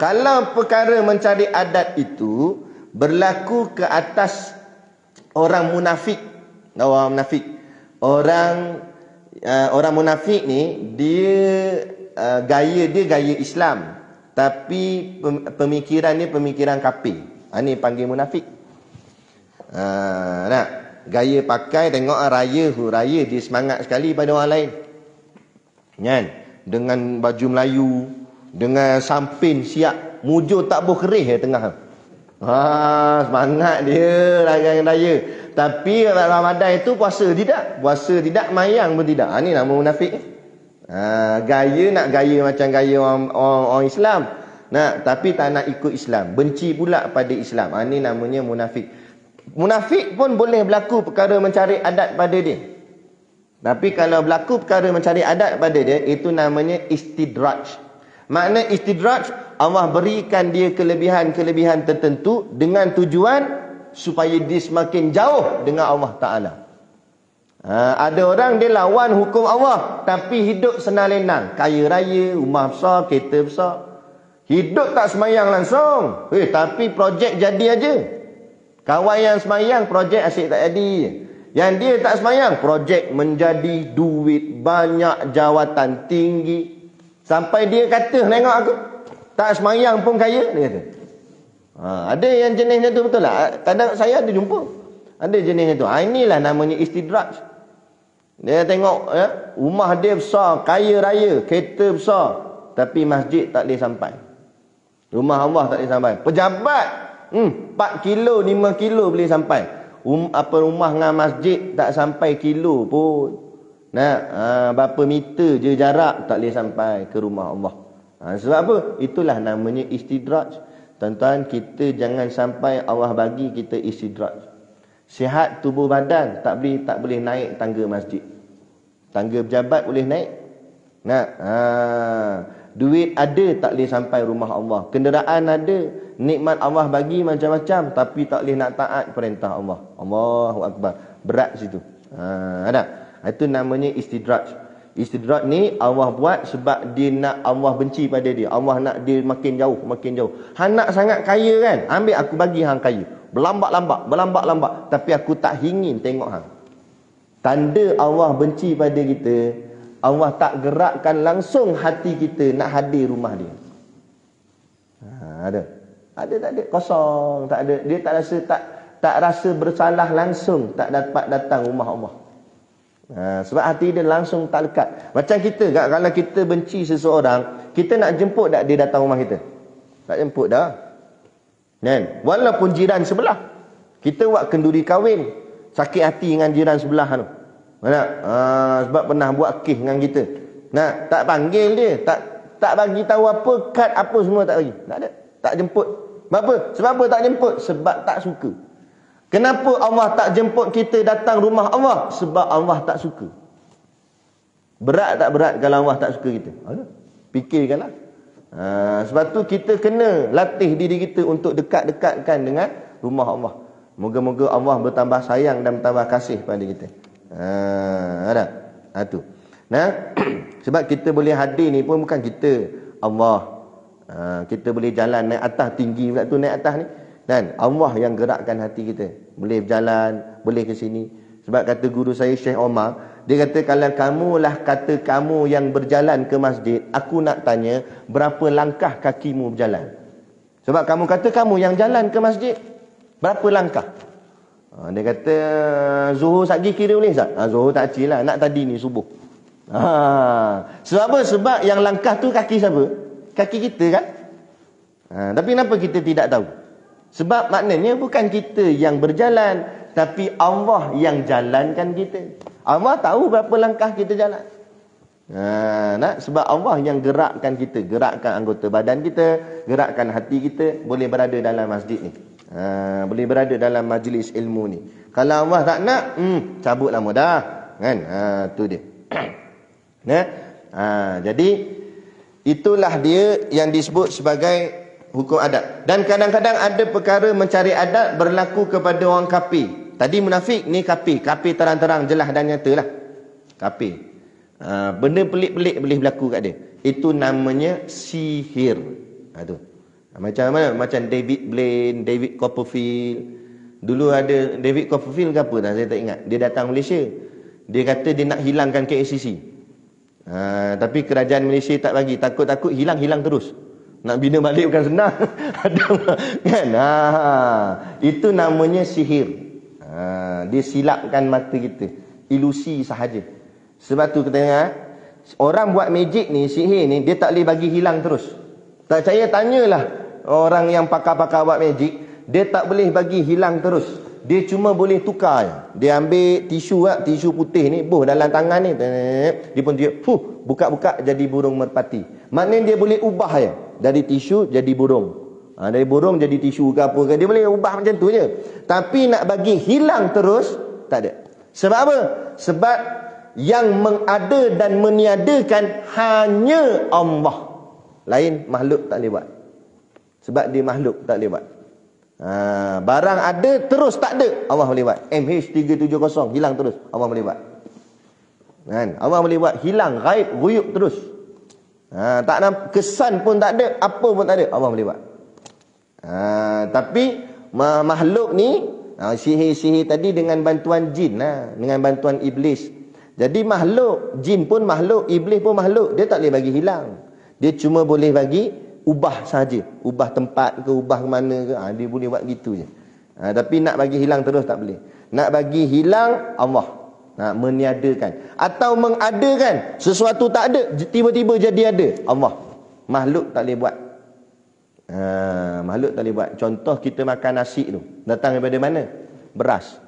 Kalau perkara mencari adat itu berlaku ke atas orang munafik. Orang munafik ni dia gaya Islam tapi pemikiran ni pemikiran kafir. Ni panggil munafik. Gaya pakai tengok raya dia semangat sekali pada orang lain. Kan? Dengan baju Melayu, dengan sampin siap, mujur tak boleh kerih tengah. Semangat dia raya. Tapi Ramadan itu puasa tidak, mayang pun tidak. Ni nama munafik. Gaya nak gaya macam gaya orang Islam. Tapi tak nak ikut Islam. Benci pula pada Islam. Ni namanya munafik. Munafik pun boleh berlaku perkara mencari adat pada dia. Tapi kalau berlaku perkara mencari adat pada dia, itu namanya istidraj. Makna istidraj, Allah berikan dia kelebihan-kelebihan tertentu dengan tujuan supaya dia semakin jauh dengan Allah Ta'ala. Ada orang dia lawan hukum Allah tapi hidup senang lenang, kaya raya, rumah besar, kereta besar. Hidup tak semayang langsung, tapi projek jadi aja. Kawan yang semayang, projek asyik tak jadi. Yang dia tak semayang, projek menjadi, duit banyak, jawatan tinggi. Sampai dia kata, tengok aku, tak semayang pun kaya, dia kata. Ada yang jenisnya tu betul lah. Kadang saya ada jumpa. Ada jenisnya tu. Inilah namanya istidraj. Dia tengok, rumah dia besar, kaya raya, kereta besar. Tapi masjid tak boleh sampai. Rumah Allah tak boleh sampai. Pejabat, 4 kilo, 5 kilo boleh sampai. Rumah dengan masjid tak sampai kilo pun. Berapa meter je jarak tak boleh sampai ke rumah Allah. Sebab apa? Itulah namanya istidraj. Tuan-tuan, kita jangan sampai Allah bagi kita istidraj. Sihat tubuh badan tak boleh naik tangga masjid. Tangga pejabat boleh naik. Nak, duit ada tak boleh sampai rumah Allah. Kenderaan ada, nikmat Allah bagi macam-macam, tapi tak boleh nak taat perintah Allah. Allahu Akbar. Berat situ. Ada. Itu namanya istidraj. Istidraj ni Allah buat sebab dia nak Allah benci pada dia. Allah nak dia makin jauh, makin jauh. Hang nak sangat kaya kan? Ambil aku bagi hang kaya. Berlambat-lambat. Tapi aku tak ingin tengok hang. Tanda Allah benci pada kita, Allah tak gerakkan langsung hati kita nak hadir rumah dia. Ada. Ada tak ada? Kosong, tak ada. Dia tak rasa bersalah langsung tak dapat datang rumah Allah. Sebab hati dia langsung tak lekat. Macam kita kan, kalau kita benci seseorang, kita nak jemput tak dia datang rumah kita? Tak jemput dah. Kan? Walaupun jiran sebelah. Kita buat kenduri kahwin, sakit hati dengan jiran sebelah tu. Sebab pernah buat kes dengan kita. Tak panggil dia, tak bagi tahu apa, kad apa semua tak bagi. Tak ada. Tak jemput. Kenapa? Sebab apa tak jemput? Sebab tak suka. Kenapa Allah tak jemput kita datang rumah Allah? Sebab Allah tak suka. Berat tak berat kalau Allah tak suka kita? Fikirkanlah. Sebab tu kita kena latih diri kita untuk dekat-dekatkan dengan rumah Allah. Moga-moga Allah bertambah sayang dan bertambah kasih pada kita. Ada. Tu. Sebab kita boleh hadir ni pun bukan kita, Allah. Kita boleh jalan naik atas, tinggi pula tu naik atas ni. Dan Allah yang gerakkan hati kita. Boleh berjalan, boleh ke sini. Sebab kata guru saya Syekh Omar, dia kata kalau kamulah kata kamu yang berjalan ke masjid, aku nak tanya berapa langkah kakimu berjalan. Sebab kamu kata kamu yang jalan ke masjid, berapa langkah? Dia kata Zuhur sagi kira boleh tak? Zuhur tak kira lah, nak tadi ni subuh. Sebab apa? Sebab yang langkah tu kaki siapa? Kaki kita kan? Tapi kenapa kita tidak tahu? Sebab maknanya bukan kita yang berjalan, tapi Allah yang jalankan kita. Allah tahu berapa langkah kita jalan. Sebab Allah yang gerakkan kita, gerakkan anggota badan kita, gerakkan hati kita, boleh berada dalam masjid ni. Boleh berada dalam majlis ilmu ni. Kalau Allah tak nak, cabut lama dah. Kan? Tu dia. Jadi itulah dia yang disebut sebagai hukum adat. Dan kadang-kadang ada perkara mencari adat berlaku kepada orang kafir. Tadi munafik, ni kafir. Kafir terang-terang, jelas dan nyata lah. Kafir. Benda pelik-pelik boleh berlaku kat dia. Itu namanya sihir. Tu. Macam mana? Macam David Blaine, David Copperfield. Dulu ada David Copperfield ke apa dah, saya tak ingat. Dia datang Malaysia. Dia kata dia nak hilangkan KLCC. Tapi kerajaan Malaysia tak bagi. Takut-takut hilang terus. Nak bina balik bukan senang. Kan? Itu namanya sihir. Dia silapkan mata kita. Ilusi sahaja. Sebab tu kita dengar, orang buat magic ni, sihir ni, dia tak boleh bagi hilang terus. Tak percaya, tanyalah orang yang pakar-pakar buat magic. Dia tak boleh bagi hilang terus. Dia cuma boleh tukar je. Dia ambil tisu putih ni, dalam tangan ni, dia pun dia buka-buka jadi burung merpati. Maknanya dia boleh ubah je. Dari tisu jadi burung. Dari burung jadi tisu ke apa ke. Dia boleh ubah macam tu je. Tapi nak bagi hilang terus, tak ada. Sebab apa? Sebab yang mengada dan meniadakan hanya Allah. Lain makhluk tak boleh buat. Sebab dia makhluk tak boleh buat. Barang ada terus tak ada, Allah boleh buat. MH370 hilang terus, Allah boleh buat. Kan? Allah boleh buat hilang, gaib, guyub terus. Tak ada kesan pun tak ada, apa pun tak ada, Allah boleh buat. Tapi makhluk ni, sihir-sihir tadi dengan bantuan jin, dengan bantuan iblis. Jadi makhluk, jin pun makhluk, iblis pun makhluk, dia tak boleh bagi hilang. Dia cuma boleh bagi ubah saja, ubah tempat ke, ubah ke mana ke, dia boleh buat gitu je. Tapi nak bagi hilang terus tak boleh. Nak bagi hilang Allah. Meniadakan atau mengadakan sesuatu tak ada tiba-tiba jadi ada, Allah. Makhluk tak boleh buat. Makhluk tak boleh buat. Contoh kita makan nasi tu, datang daripada mana? Beras.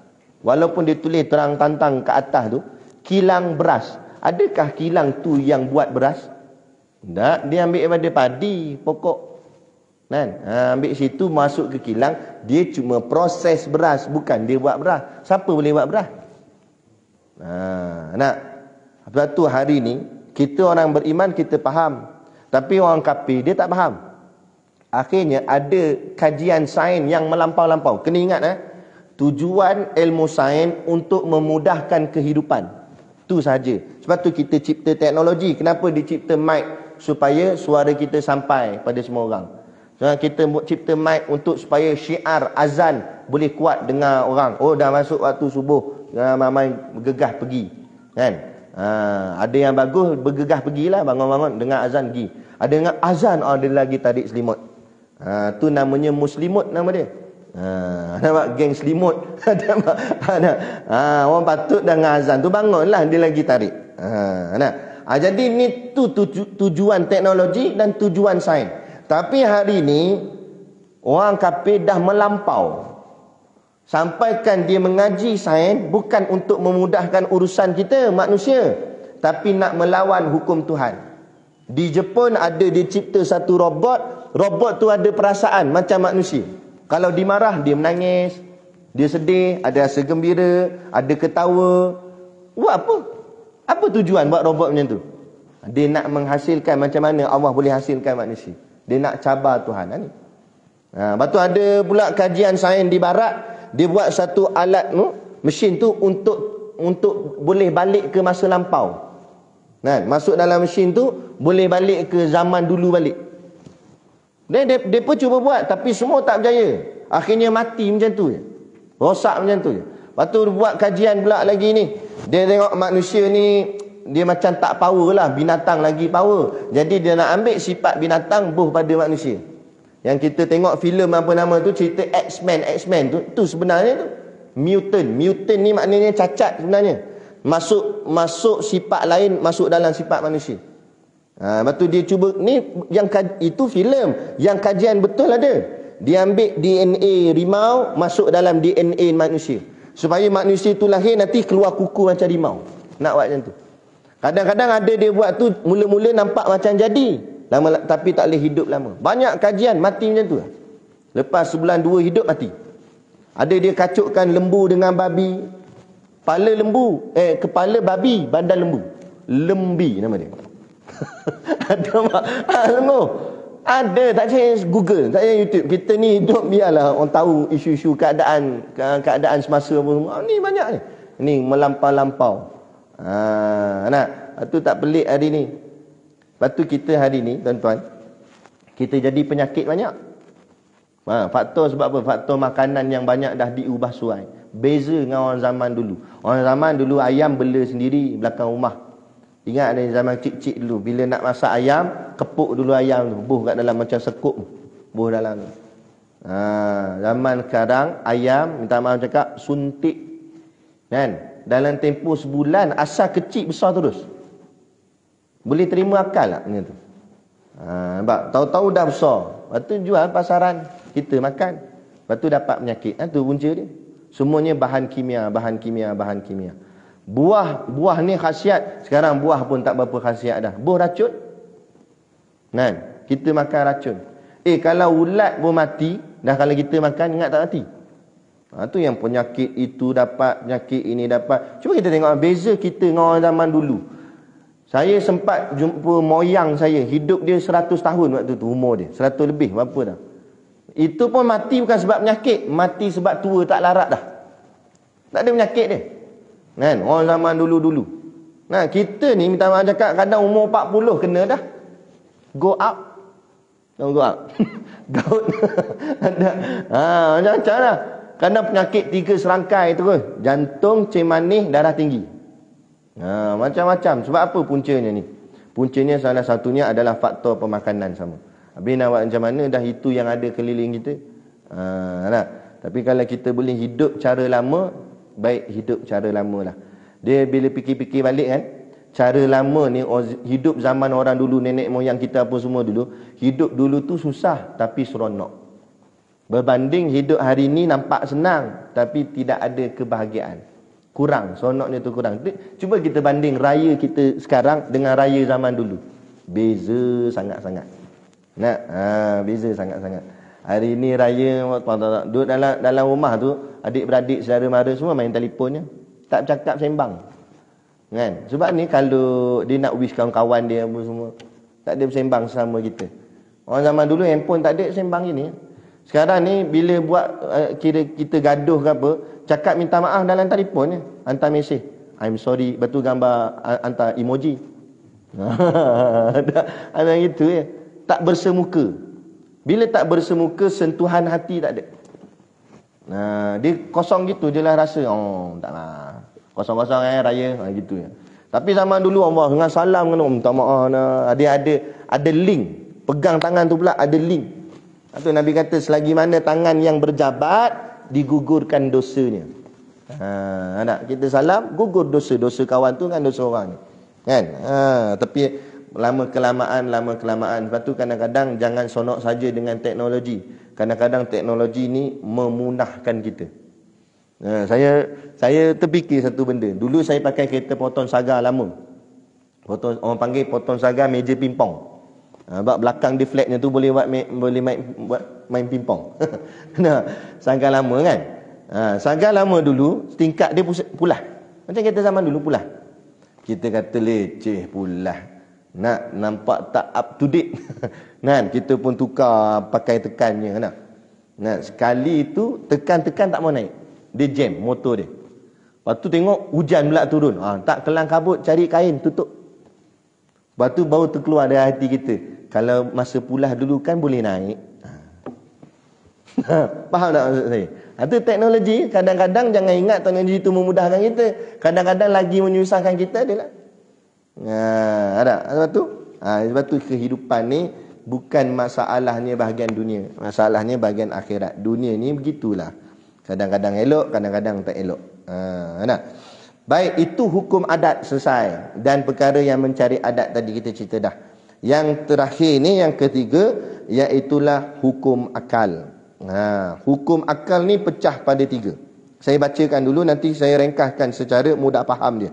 Walaupun dia tulis terang tantang ke atas tu kilang beras, adakah kilang tu yang buat beras? Tak, dia ambil daripada padi, pokok. Kan? Ambil situ masuk ke kilang, dia cuma proses beras, bukan dia buat beras. Siapa boleh buat beras? Sebab tu hari ni Kita orang beriman kita faham, tapi orang kafir dia tak faham. Akhirnya ada kajian sains yang melampau-lampau. Kena ingat tujuan ilmu sains untuk memudahkan kehidupan. Tu saja. Sebab tu kita cipta teknologi. Kenapa dicipta mic? Supaya suara kita sampai pada semua orang. Kita cipta mic untuk supaya syiar azan boleh kuat dengar orang. Oh, dah masuk waktu subuh, mamai bergegah pergi, kan? Ada yang bagus bergegah pergilah, bangun-bangun dengar azan pergi. Ada dengar azan, ada lagi tarik selimut. Tu namanya muslimut nama dia. Nampak geng selimut. Orang patut dengar azan tu bangunlah, dia lagi tarik. Jadi ni tu tujuan teknologi dan tujuan sains. Tapi hari ni orang kafir dah melampau. Sampaikan dia mengaji sains bukan untuk memudahkan urusan kita manusia, tapi nak melawan hukum Tuhan. Di Jepun ada dicipta satu robot. Robot tu ada perasaan macam manusia. Kalau dimarah dia menangis, dia sedih, ada rasa gembira, ada ketawa. Buat apa? Apa tujuan buat robot macam tu? Dia nak menghasilkan macam mana Allah boleh hasilkan manusia. Dia nak cabar Tuhan ni. Lepas tu ada pula kajian sains di barat. Dia buat satu alat mesin tu untuk boleh balik ke masa lampau. Masuk dalam mesin tu boleh balik ke zaman dulu balik. Dia pun cuba buat tapi semua tak berjaya. Akhirnya mati macam tu je. Rosak macam tu je. Lepas tu buat kajian pula lagi ni. Dia tengok manusia ni dia macam tak power lah, binatang lagi power. Jadi dia nak ambil sifat binatang buh pada manusia. Yang kita tengok filem apa nama tu, cerita X-Men tu sebenarnya tu mutant ni maknanya cacat sebenarnya. Masuk sifat lain masuk dalam sifat manusia. Lepas tu dia cuba ni yang itu filem, yang kajian betul ada. Dia ambil DNA rimau masuk dalam DNA manusia. Supaya manusia tu lahir nanti keluar kuku macam rimau. Nak buat macam tu. Kadang-kadang ada dia buat tu mula-mula nampak macam jadi. Lama, tapi tak boleh hidup lama. Banyak kajian mati macam tu. Lepas sebulan 2 hidup mati. Ada dia kacukkan lembu dengan babi. Kepala babi, badan lembu. Lembi nama dia. Ada mak. Ada, tak saya Google, tak saya YouTube. Kita ni hidup biarlah orang tahu isu-isu keadaan semasa apa semua. Ni banyak ni. Ni melampau-lampau. Itu tak pelik hari ni. Lepas tu kita hari ni tuan-tuan, kita jadi penyakit banyak. Faktor sebab apa? Faktor makanan yang banyak dah diubah suai. Beza dengan orang zaman dulu. Orang zaman dulu ayam bela sendiri belakang rumah. Ingat ada zaman cik-cik dulu, bila nak masak ayam, kepuk dulu ayam tu, buh kat dalam macam sekuk, buh dalam tu. Zaman sekarang ayam, minta maaf cakap, suntik. Kan? Dalam tempoh sebulan asal kecil besar terus. Boleh terima akal tak macam tu? Nampak? Tahu-tahu dah besar. Lepas tu jual pasaran, kita makan. Lepas tu dapat penyakit. Itu punca dia. Semuanya bahan kimia. Buah ni khasiat. Sekarang buah pun tak berapa khasiat dah. Buah racun. Kan? Kita makan racun. Kalau ulat pun mati, dah kalau kita makan ingat tak mati. Tu yang penyakit itu dapat, penyakit ini dapat. Cuba kita tengok beza kita dengan orang zaman dulu. Saya sempat jumpa moyang saya, hidup dia 100 tahun waktu tu, umur dia 100 lebih, berapa dah. Itu pun mati bukan sebab penyakit, mati sebab tua tak larat dah. Tak ada penyakit dia. Kan? Orang zaman dulu-dulu. Kita ni minta maaf cakap kadang umur 40 kena dah. Go out. Don't go out. Gout. Macam-macam lah. Kadang penyakit 3 serangkai terus. Jantung, cem manis, darah tinggi. Macam-macam. Sebab apa puncanya ni? Puncanya salah satunya adalah faktor pemakanan sama. Habis nak buat macam mana, dah itu yang ada keliling kita. Tapi kalau kita boleh hidup cara lama, baik hidup cara lama lah. Dia bila fikir-fikir balik kan, cara lama ni, hidup zaman orang dulu, nenek moyang kita apa semua dulu, hidup dulu tu susah tapi seronok. Berbanding hidup hari ni nampak senang tapi tidak ada kebahagiaan. Kurang, seronoknya tu kurang. Cuba kita banding raya kita sekarang dengan raya zaman dulu. Beza sangat-sangat. Beza sangat-sangat. Hari ni raya duduk dalam rumah tu, adik-beradik, saudara mara semua main telefonnya. Tak bercakap sembang. Kan? Sebab ni kalau dia nak wish kawan-kawan dia apa semua, tak ada bersembang sama kita. Orang zaman dulu handphone tak ada sembang gini. Sekarang ni bila buat kira kita gaduh ke apa, cakap minta maaf dalam telefon je, hantar mesej, I'm sorry, batu gambar hantar emoji. Ada gitu ya. Tak bersemuka. Bila tak bersemuka, sentuhan hati tak ada. Dia kosong gitu je lah rasa. Oh, taklah. Kosong-kosong raya gitu ya. Tapi zaman dulu Allah dengan salam kena minta maaf nah. Ada link. Pegang tangan tu pula ada link. Itu Nabi kata selagi mana tangan yang berjabat digugurkan dosanya. Nak kita salam gugur dosa kawan tu kan dosa orang ni. Kan? Tapi lama kelamaan. Lepas tu kadang-kadang jangan sonok saja dengan teknologi. Kadang-kadang teknologi ni memunahkan kita. Saya terfikir satu benda. Dulu saya pakai kereta potong sagar lama. Orang panggil potong sagar meja pingpong. Sebab belakang deflectnya tu boleh main pingpong. Sagar lama kan. Sagar lama dulu tingkat dia pulah. Macam kereta zaman dulu pulah. Kita kata leceh pulah. Nak nampak tak up to date. Kan? Kita pun tukar pakai tekannya. Nah, sekali tu tekan-tekan tak mau naik. Dia jam motor dia. Lepas tu tengok hujan pula turun. Tak kelang kabut cari kain tutup. Lepas tu baru terkeluar dari hati kita. Kalau masa pulah dulu kan boleh naik. Faham tak maksud saya? Itu teknologi. Kadang-kadang jangan ingat teknologi itu memudahkan kita. Kadang-kadang lagi menyusahkan kita adalah. Sebab tu kehidupan ni bukan masalahnya bahagian dunia. Masalahnya bahagian akhirat. Dunia ni begitulah. Kadang-kadang elok, kadang-kadang tak elok. Baik, itu hukum adat selesai. Dan perkara yang mencari adat tadi kita cerita dah. Yang terakhir ni, yang ketiga, iaitulah hukum akal. Hukum akal ni pecah pada 3. Saya bacakan dulu, nanti saya ringkaskan secara mudah faham dia.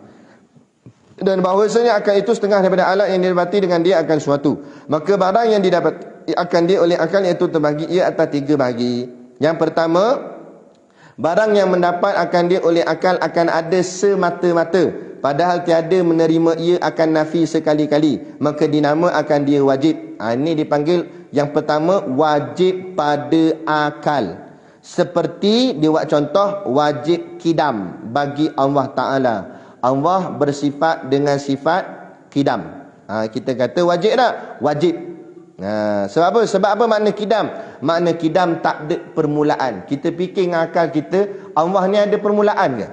Dan bahawasanya akal itu setengah daripada alat yang didapati dengan dia akan suatu. Maka barang yang didapat akan dia oleh akal iaitu terbagi ia atas 3 bahagi. Yang pertama, barang yang mendapat akan dia oleh akal akan ada semata-mata, padahal tiada menerima ia akan nafi sekali-kali, maka dinama akan dia wajib. Ini dipanggil yang pertama wajib pada akal. Seperti dia buat contoh wajib kidam bagi Allah Ta'ala. Allah bersifat dengan sifat kidam. Kita kata wajib tak? Wajib. Sebab apa? Sebab apa makna kidam? Makna kidam tak ada permulaan. Kita fikir dengan akal kita, Allah ni ada permulaan ke?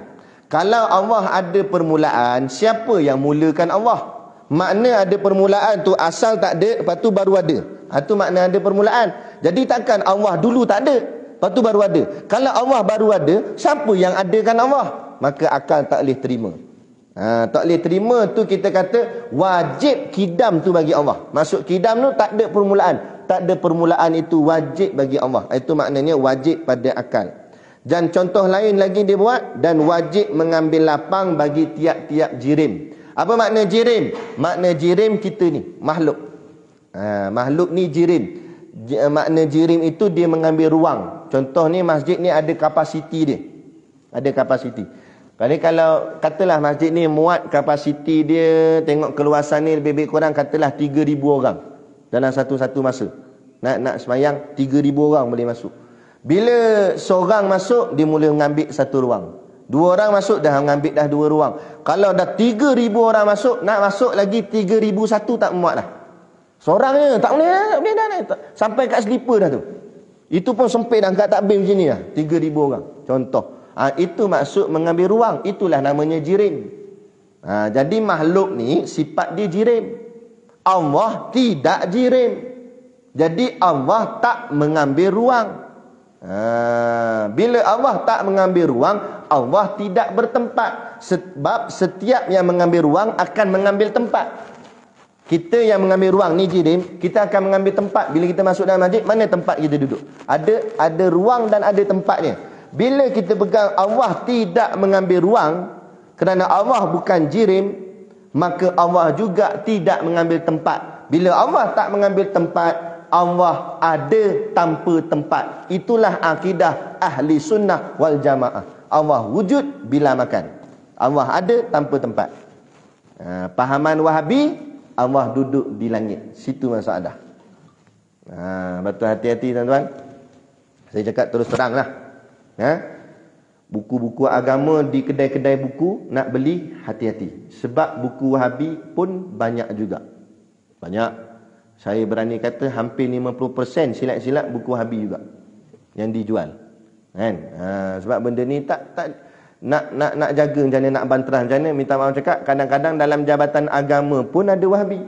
Kalau Allah ada permulaan, siapa yang mulakan Allah? Makna ada permulaan tu asal tak ada, lepas tu baru ada. Itu makna ada permulaan. Jadi takkan Allah dulu tak ada, lepas tu baru ada. Kalau Allah baru ada, siapa yang adakan Allah? Maka akal tak boleh terima. Tak boleh terima tu kita kata wajib kidam tu bagi Allah. Maksud kidam tu tak ada permulaan. Tak ada permulaan itu wajib bagi Allah. Itu maknanya wajib pada akal. Dan contoh lain lagi dia buat, dan wajib mengambil lapang bagi tiap-tiap jirim. Apa makna jirim? Makna jirim kita ni makhluk. Makhluk ni jirim. Makna jirim itu dia mengambil ruang. Contoh ni masjid ni ada kapasiti dia. Ada kapasiti. Kalau katalah masjid ni muat kapasiti dia, tengok keluasan ni lebih kurang katalah 3,000 orang dalam satu-satu masa. Nak semayang 3,000 orang boleh masuk. Bila seorang masuk, dia mula mengambil satu ruang. 2 orang masuk, dah mengambil dah 2 ruang. Kalau dah 3,000 orang masuk, nak masuk lagi 3,001 tak muat dah. Seorang je, tak boleh dah. Sampai kat sleeper dah tu. Itu pun sempit dah, kat takbir macam ni dah. 3,000 orang. Contoh. Itu maksud mengambil ruang. Itulah namanya jirim. Jadi makhluk ni sifat dia jirim. Allah tidak jirim. Jadi Allah tak mengambil ruang. Bila Allah tak mengambil ruang, Allah tidak bertempat. Sebab setiap yang mengambil ruang akan mengambil tempat. Kita yang mengambil ruang ni jirim, kita akan mengambil tempat. Bila kita masuk dalam masjid, mana tempat kita duduk? Ada ruang dan ada tempatnya. Bila kita pegang Allah tidak mengambil ruang, kerana Allah bukan jirim, maka Allah juga tidak mengambil tempat. Bila Allah tak mengambil tempat, Allah ada tanpa tempat. Itulah akidah ahli sunnah wal jamaah. Allah wujud bila makan. Allah ada tanpa tempat. Pahaman Wahabi, Allah duduk di langit. Situ masalah. Betul, hati-hati tuan-tuan. Saya cakap terus terang lah. Buku-buku agama di kedai-kedai buku nak beli, hati-hati. Sebab buku Wahabi pun banyak juga. Banyak. Saya berani kata hampir 50% silap-silap buku Wahabi juga yang dijual. Kan? Sebab benda ni tak nak jaga macam mana, nak bantras macam mana. Minta maaf cakap, kadang-kadang dalam jabatan agama pun ada Wahabi.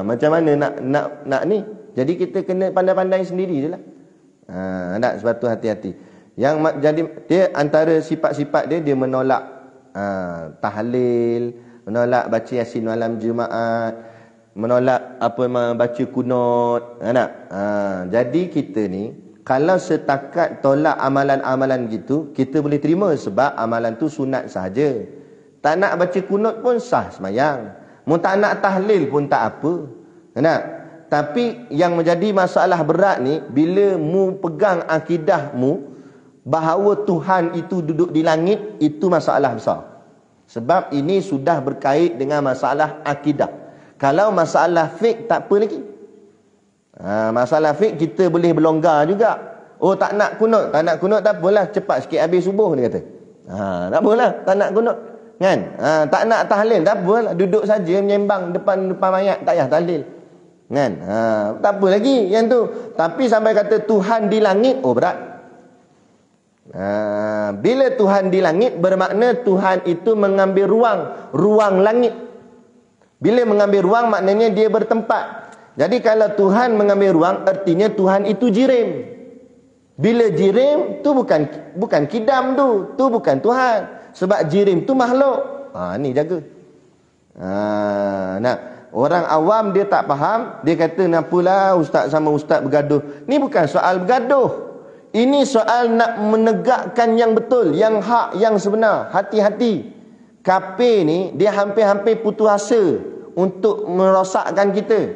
Macam mana nak ni? Jadi kita kena pandai-pandai sendiri je lah. Nak sebab tu hati-hati. Yang jadi dia antara sifat-sifat dia menolak tahlil, menolak baca Yasin malam Jumaat, menolak baca kunut. Jadi kita ni kalau setakat tolak amalan-amalan gitu, kita boleh terima sebab amalan tu sunat sahaja. Tak nak baca kunut pun sah semayang. Mu tak nak tahlil pun tak apa. Tapi yang menjadi masalah berat ni, bila mu pegang akidahmu bahawa Tuhan itu duduk di langit, itu masalah besar. Sebab ini sudah berkait dengan masalah akidah. Kalau masalah fiqh tak apa lagi. Masalah fiqh kita boleh berlonggar juga. Oh, tak nak kunut tak apalah, cepat sikit habis subuh, dia kata. Tak apalah, tak nak kunut. Kan? Tak nak tahlil, tak apalah, duduk saja menyembang depan mayat, tak payah tahlil. Kan? Tak apa lagi yang tu. Tapi sampai kata Tuhan di langit, oh berat. Bila Tuhan di langit, bermakna Tuhan itu mengambil ruang langit. Bila mengambil ruang, maknanya dia bertempat. Jadi kalau Tuhan mengambil ruang, artinya Tuhan itu jirim. Bila jirim tu bukan kidam tu bukan Tuhan. Sebab jirim tu makhluk. Ni jaga. Orang awam dia tak faham, dia kata nampalah ustaz sama ustaz bergaduh. Ni bukan soal bergaduh. Ini soal nak menegakkan yang betul, yang hak, yang sebenar. Hati-hati. Kafir ni dia hampir-hampir putus asa untuk merosakkan kita.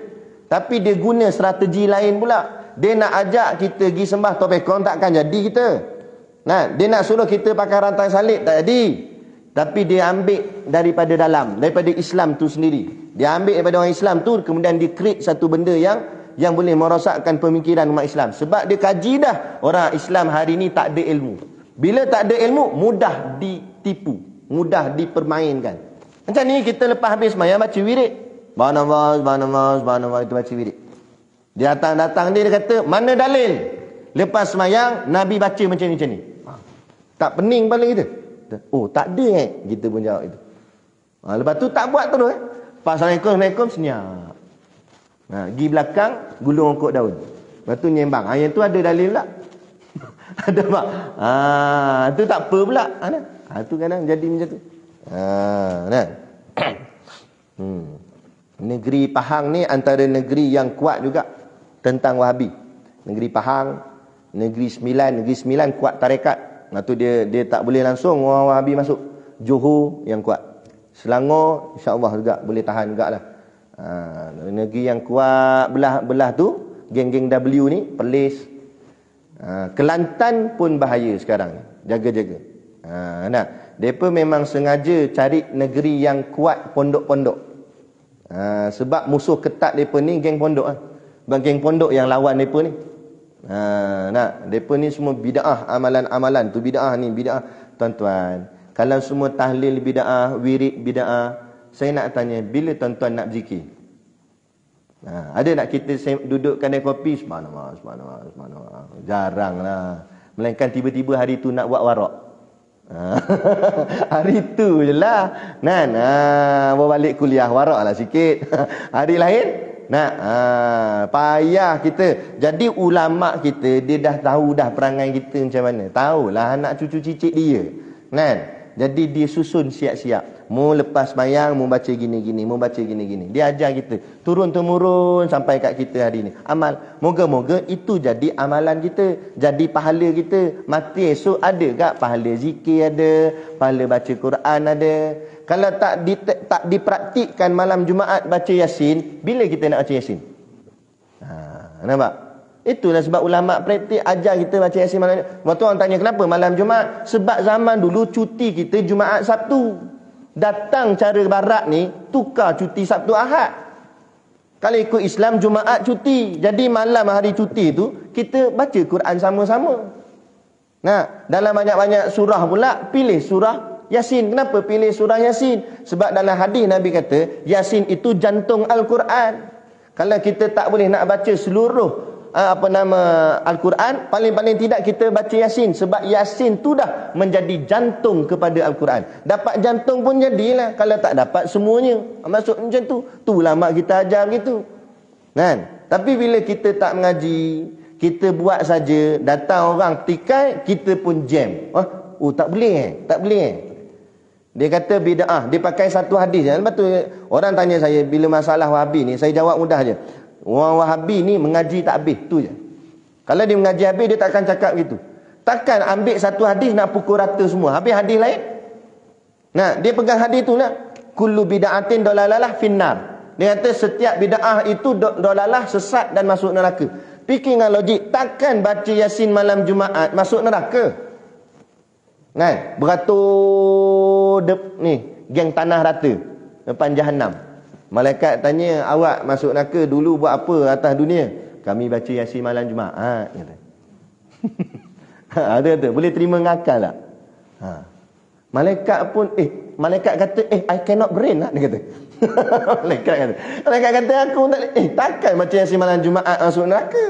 Tapi dia guna strategi lain pula. Dia nak ajak kita pergi sembah topekon, takkan jadi kita. Dia nak suruh kita pakai rantai salib, tak jadi. Tapi dia ambil daripada dalam, daripada Islam tu sendiri. Dia ambil daripada orang Islam tu, kemudian dia create satu benda yang boleh merosakkan pemikiran umat Islam. Sebab dia kaji dah, orang Islam hari ni tak ada ilmu. Bila tak ada ilmu, mudah ditipu, mudah dipermainkan. Macam ni kita lepas habis sembahyang baca wirid. Subhanallah, itu baca wirid. Dia datang dia kata, mana dalil? Lepas sembahyang Nabi baca macam ni. Tak pening kepala kita. Oh, tak ada kita pun jawab itu. Lepas tu tak buat terus. Assalamualaikum, senyap. Pergi belakang, gulung ongkok daun. Lepas tu nyembang. Yang tu ada dalil tak? Ada tak? Tu tak apa pula. Tu kadang jadi macam tu. Negeri Pahang ni antara negeri yang kuat juga tentang Wahabi. Negeri Pahang, Negeri Sembilan kuat tarekat. Tu dia tak boleh langsung orang Wahabi masuk. Johor yang kuat. Selangor insya-Allah juga boleh tahan jugalah. Negeri yang kuat belah tu, geng-geng W ni, Perlis. Kelantan pun bahaya sekarang. Jaga-jaga. Mereka memang sengaja cari negeri yang kuat pondok-pondok. Sebab musuh ketat mereka ni geng pondok. Bukan geng pondok yang lawan mereka ni. Mereka ni semua bid'ah, amalan-amalan tu bid'ah ni, bid'ah. Tuan-tuan, kalau semua tahlil bid'ah, wirid bid'ah, saya nak tanya, bila tuan-tuan nak berzikir? Ada nak kita duduk kedai kopi, subhanallah. Jarang lah. Melainkan tiba-tiba hari tu nak buat warak. Hari tu je lah. Bawa balik kuliah, warak lah sikit. Hari lain, payah kita. Jadi ulama' kita, dia dah tahu dah perangai kita macam mana. Tahulah anak cucu cicit dia. Jadi dia susun siap-siap. Mu lepas sembahyang, mu baca gini-gini, mu baca gini-gini. Dia ajar kita. Turun-temurun sampai kat kita hari ni. Amal. Moga-moga itu jadi amalan kita. Jadi pahala kita. Mati esok ada tak? Pahala zikir ada. Pahala baca Quran ada. Kalau tak dipraktikkan malam Jumaat baca Yasin, bila kita nak baca Yasin? Nampak? Itulah sebab ulama' praktik ajar kita baca Yasin malam. Waktu orang tanya kenapa malam Jumaat? Sebab zaman dulu cuti kita Jumaat Sabtu. Datang cara barat ni, tukar cuti Sabtu Ahad. Kalau ikut Islam, Jumaat cuti. Jadi malam hari cuti tu, kita baca Quran sama-sama. Nah, dalam banyak-banyak surah pula, pilih surah Yasin. Kenapa pilih surah Yasin? Sebab dalam hadis Nabi kata, Yasin itu jantung Al-Quran. Kalau kita tak boleh nak baca seluruh Al-Quran, paling-paling tidak kita baca Yasin. Sebab Yasin tu dah menjadi jantung kepada Al-Quran. Dapat jantung pun jadilah. Kalau tak dapat semuanya, maksud macam tu. Tu ulama kita ajar begitu. Kan? Tapi bila kita tak mengaji, kita buat saja, datang orang tikai, kita pun jam. Oh tak boleh tak boleh. Dia kata bid'ah, dia pakai satu hadis. Lepas tu orang tanya saya bila masalah Wahabi ni, saya jawab mudah je. Orang Wahabi ni mengaji tak habis, tu je. Kalau dia mengaji habis, dia takkan cakap gitu. Takkan ambil satu hadis nak pukul rata semua, habis hadis lain. Nah, dia pegang hadis tu lah. Kullu bid'atin dolalalah finnar. Dia kata setiap bid'ah itu dolalah, sesat dan masuk neraka. Fikir dengan logik, takkan baca Yasin malam Jumaat masuk neraka? Kan? Beratur ni, geng tanah rata depan Jahannam. Malaikat tanya, awak masuk neraka dulu buat apa atas dunia? Kami baca Yasin malam Jumaat, kata. Ada boleh terima ngakal tak? Malaikat pun malaikat kata I cannot brain lah, dia kata. Malaikat kata aku tak takkan baca Yasin malam Jumaat masuk neraka.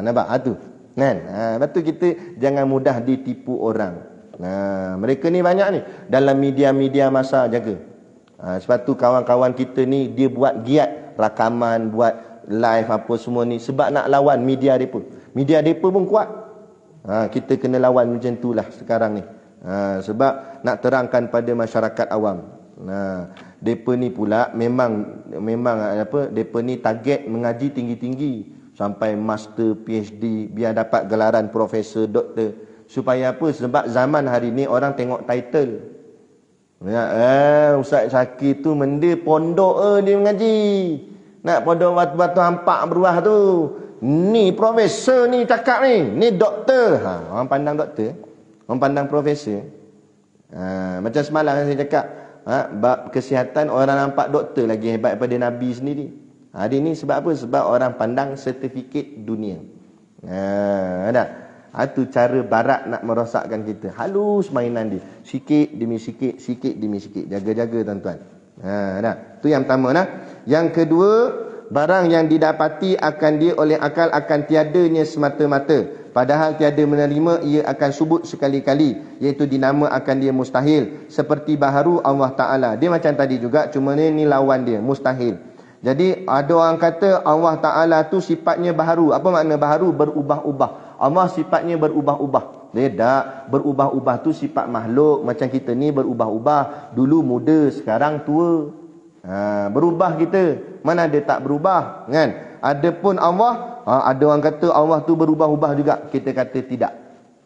Nampak tu kan? Lepas tu kita jangan mudah ditipu orang. Mereka ni banyak ni dalam media-media masa, jaga. Sebab tu kawan-kawan kita ni dia buat giat rakaman, buat live apa semua ni sebab nak lawan media depa. Media depa pun kuat. Kita kena lawan macam itulah sekarang ni. Sebab nak terangkan pada masyarakat awam. Depa ni pula memang depa ni target mengaji tinggi-tinggi sampai master, PhD, biar dapat gelaran profesor, doktor. Supaya apa? Sebab zaman hari ni orang tengok title. Ustaz Syakir tu menda pondok dia mengaji. Nak pondok batu-batu hampak beruah tu. Ni profesor ni cakap ni. Ni doktor. Orang pandang doktor, orang pandang profesor. Macam semalam saya cakap, bab kesihatan orang nampak doktor lagi hebat daripada Nabi sendiri. Hari ni sebab apa? Sebab orang pandang sertifikat dunia. Itu cara barat nak merosakkan kita. Halus mainan dia. Sikit demi sikit, sikit demi sikit. Jaga-jaga tuan-tuan. Tu yang pertama. Yang kedua, barang yang didapati akan dia oleh akal akan tiadanya semata-mata. Padahal tiada menerima, ia akan subut sekali-kali. Iaitu dinamakan dia mustahil. Seperti baharu Allah Ta'ala. Dia macam tadi juga, cuma ni lawan dia. Mustahil. Jadi ada orang kata Allah Ta'ala tu sifatnya baharu. Apa makna baharu? Berubah-ubah. Allah sifatnya berubah-ubah. Dia tak. Berubah-ubah tu sifat makhluk. Macam kita ni berubah-ubah. Dulu muda, sekarang tua. Berubah kita. Mana ada tak berubah, kan? Adapun Allah, ada orang kata Allah tu berubah-ubah juga. Kita kata tidak.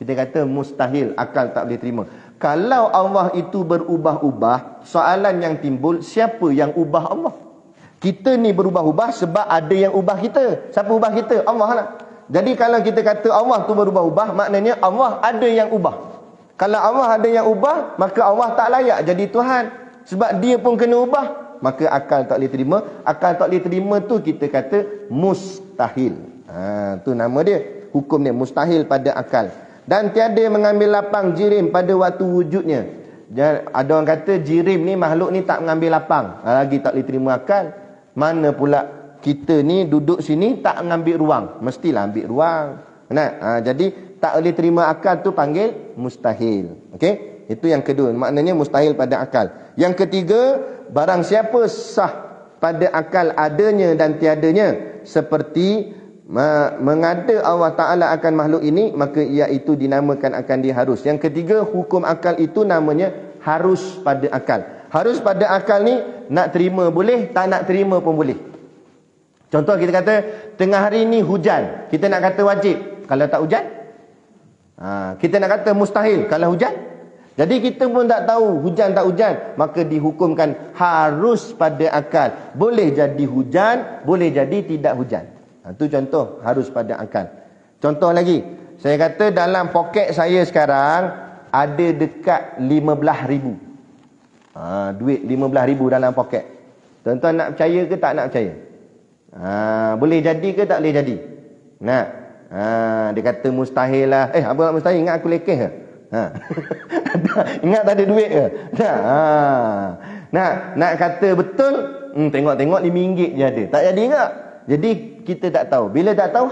Kita kata mustahil, akal tak boleh terima. Kalau Allah itu berubah-ubah, soalan yang timbul, siapa yang ubah Allah? Kita ni berubah-ubah sebab ada yang ubah kita. Siapa ubah kita? Allah lah. Jadi kalau kita kata Allah tu berubah-ubah, maknanya Allah ada yang ubah. Kalau Allah ada yang ubah, maka Allah tak layak jadi Tuhan. Sebab dia pun kena ubah. Maka akal tak boleh terima. Akal tak boleh terima tu kita kata mustahil. Tu nama dia. Hukum dia mustahil pada akal. Dan tiada mengambil lapang jirim pada waktu wujudnya. Ada orang kata jirim ni, makhluk ni tak mengambil lapang. Lagi tak boleh terima akal. Mana pula kita ni duduk sini tak mengambil ruang. Mestilah ambil ruang. Jadi tak boleh terima akal tu panggil mustahil. Okey? Itu yang kedua. Maknanya mustahil pada akal. Yang ketiga, barang siapa sah pada akal adanya dan tiadanya, seperti mengada Allah Ta'ala akan makhluk ini, maka ia itu dinamakan akan dia harus. Yang ketiga, hukum akal itu namanya harus pada akal. Harus pada akal ni, nak terima boleh, tak nak terima pun boleh. Contoh kita kata, tengah hari ni hujan. Kita nak kata wajib. Kalau tak hujan, kita nak kata mustahil. Kalau hujan, jadi kita pun tak tahu hujan tak hujan, maka dihukumkan harus pada akal. Boleh jadi hujan, boleh jadi tidak hujan. Itu contoh harus pada akal. Contoh lagi, saya kata dalam poket saya sekarang ada dekat 15,000. Duit 15,000 dalam poket. Tuan-tuan nak percaya ke tak nak percaya? Boleh jadi ke tak boleh jadi? Nak? Dia kata mustahil lah. Apa nak mustahil? Ingat aku lekeh ke? Ingat tak ada duit ke? Nak kata betul? Tengok-tengok RM5 je ada. Tak jadi ke? Jadi kita tak tahu. Bila tak tahu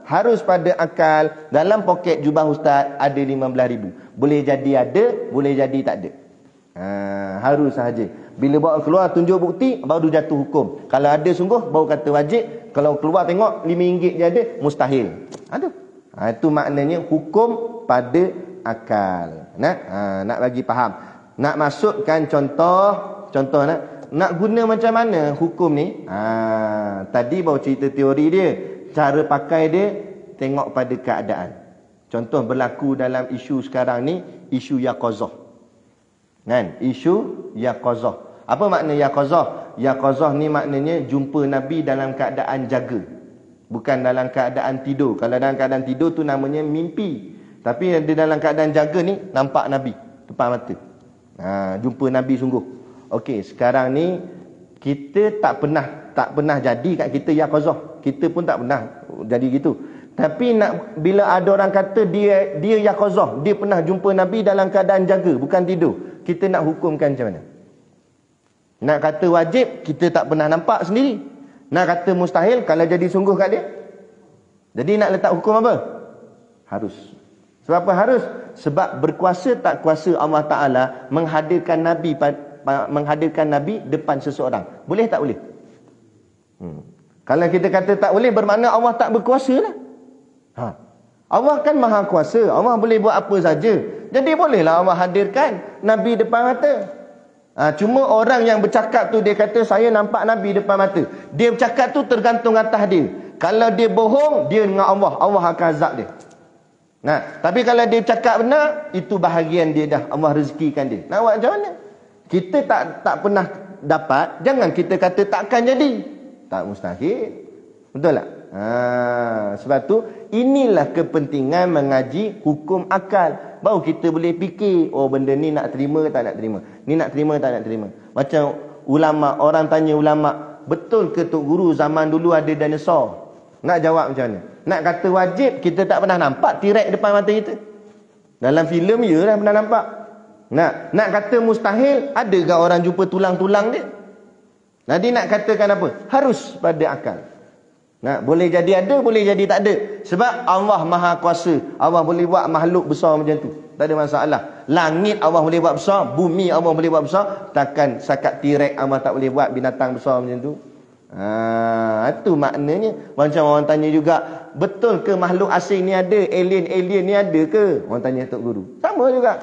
harus pada akal. Dalam poket jubah ustaz ada 15,000. Boleh jadi ada, boleh jadi tak ada. Harus sahaja. Bila bawa keluar tunjuk bukti, baru jatuh hukum. Kalau ada sungguh, baru kata wajib. Kalau keluar tengok RM5 je ada, mustahil. Itu maknanya hukum pada akal. Nak bagi faham. Nak masukkan contoh nak guna macam mana hukum ni? Tadi baru cerita teori dia. Cara pakai dia, tengok pada keadaan. Contoh berlaku dalam isu sekarang ni, isu yaqazah. Isu yaqazah. Apa makna yaqazah? Yaqazah ni maknanya jumpa Nabi dalam keadaan jaga. Bukan dalam keadaan tidur. Kalau dalam keadaan tidur tu namanya mimpi. Tapi dia dalam keadaan jaga ni, nampak Nabi depan mata. Jumpa Nabi sungguh. Okey, sekarang ni kita tak pernah jadi kat kita yaqazah. Kita pun tak pernah jadi gitu. Tapi bila ada orang kata dia yaqazah, dia pernah jumpa Nabi dalam keadaan jaga, bukan tidur. Kita nak hukumkan macam mana? Nak kata wajib, kita tak pernah nampak sendiri. Nak kata mustahil, kalau jadi sungguh kat dia. Jadi nak letak hukum apa? Harus. Sebab apa harus? Sebab berkuasa tak kuasa Allah Ta'ala menghadirkan Nabi depan seseorang. Boleh tak boleh? Kalau kita kata tak boleh, bermakna Allah tak berkuasa lah. Allah kan maha kuasa. Allah boleh buat apa saja. Jadi bolehlah Allah hadirkan Nabi depan mata. Cuma orang yang bercakap tu, dia kata saya nampak Nabi depan mata. Dia bercakap tu tergantung atas dia. Kalau dia bohong, dia dengan Allah akan azab dia. Tapi kalau dia cakap benar, itu bahagian dia dah. Allah rezekikan dia. Nak buat macam mana? Kita tak pernah dapat. Jangan kita kata takkan jadi. Tak mustahil. Betul tak? Sebab tu inilah kepentingan mengaji hukum akal. Baru kita boleh fikir, oh benda ni nak terima ke tak nak terima, ni nak terima tak nak terima. Macam ulama, orang tanya ulama, betul ke Tok Guru zaman dulu ada dinosaur? Nak jawab macam mana? Nak kata wajib, kita tak pernah nampak T-Rex depan mata kita. Dalam filem je lah pernah nampak. Nak kata mustahil, ada ke orang jumpa tulang-tulang dia? Jadi nak katakan apa? Harus pada akal. Boleh jadi ada, boleh jadi tak ada. Sebab Allah maha kuasa. Allah boleh buat makhluk besar macam tu. Tak ada masalah. Langit Allah boleh buat besar, bumi Allah boleh buat besar. Takkan sakat T-Rex Allah tak boleh buat binatang besar macam tu? Itu maknanya. Macam orang tanya juga, betul ke makhluk asing ni ada? Alien ni ada ke? Orang tanya Tok Guru. Sama juga.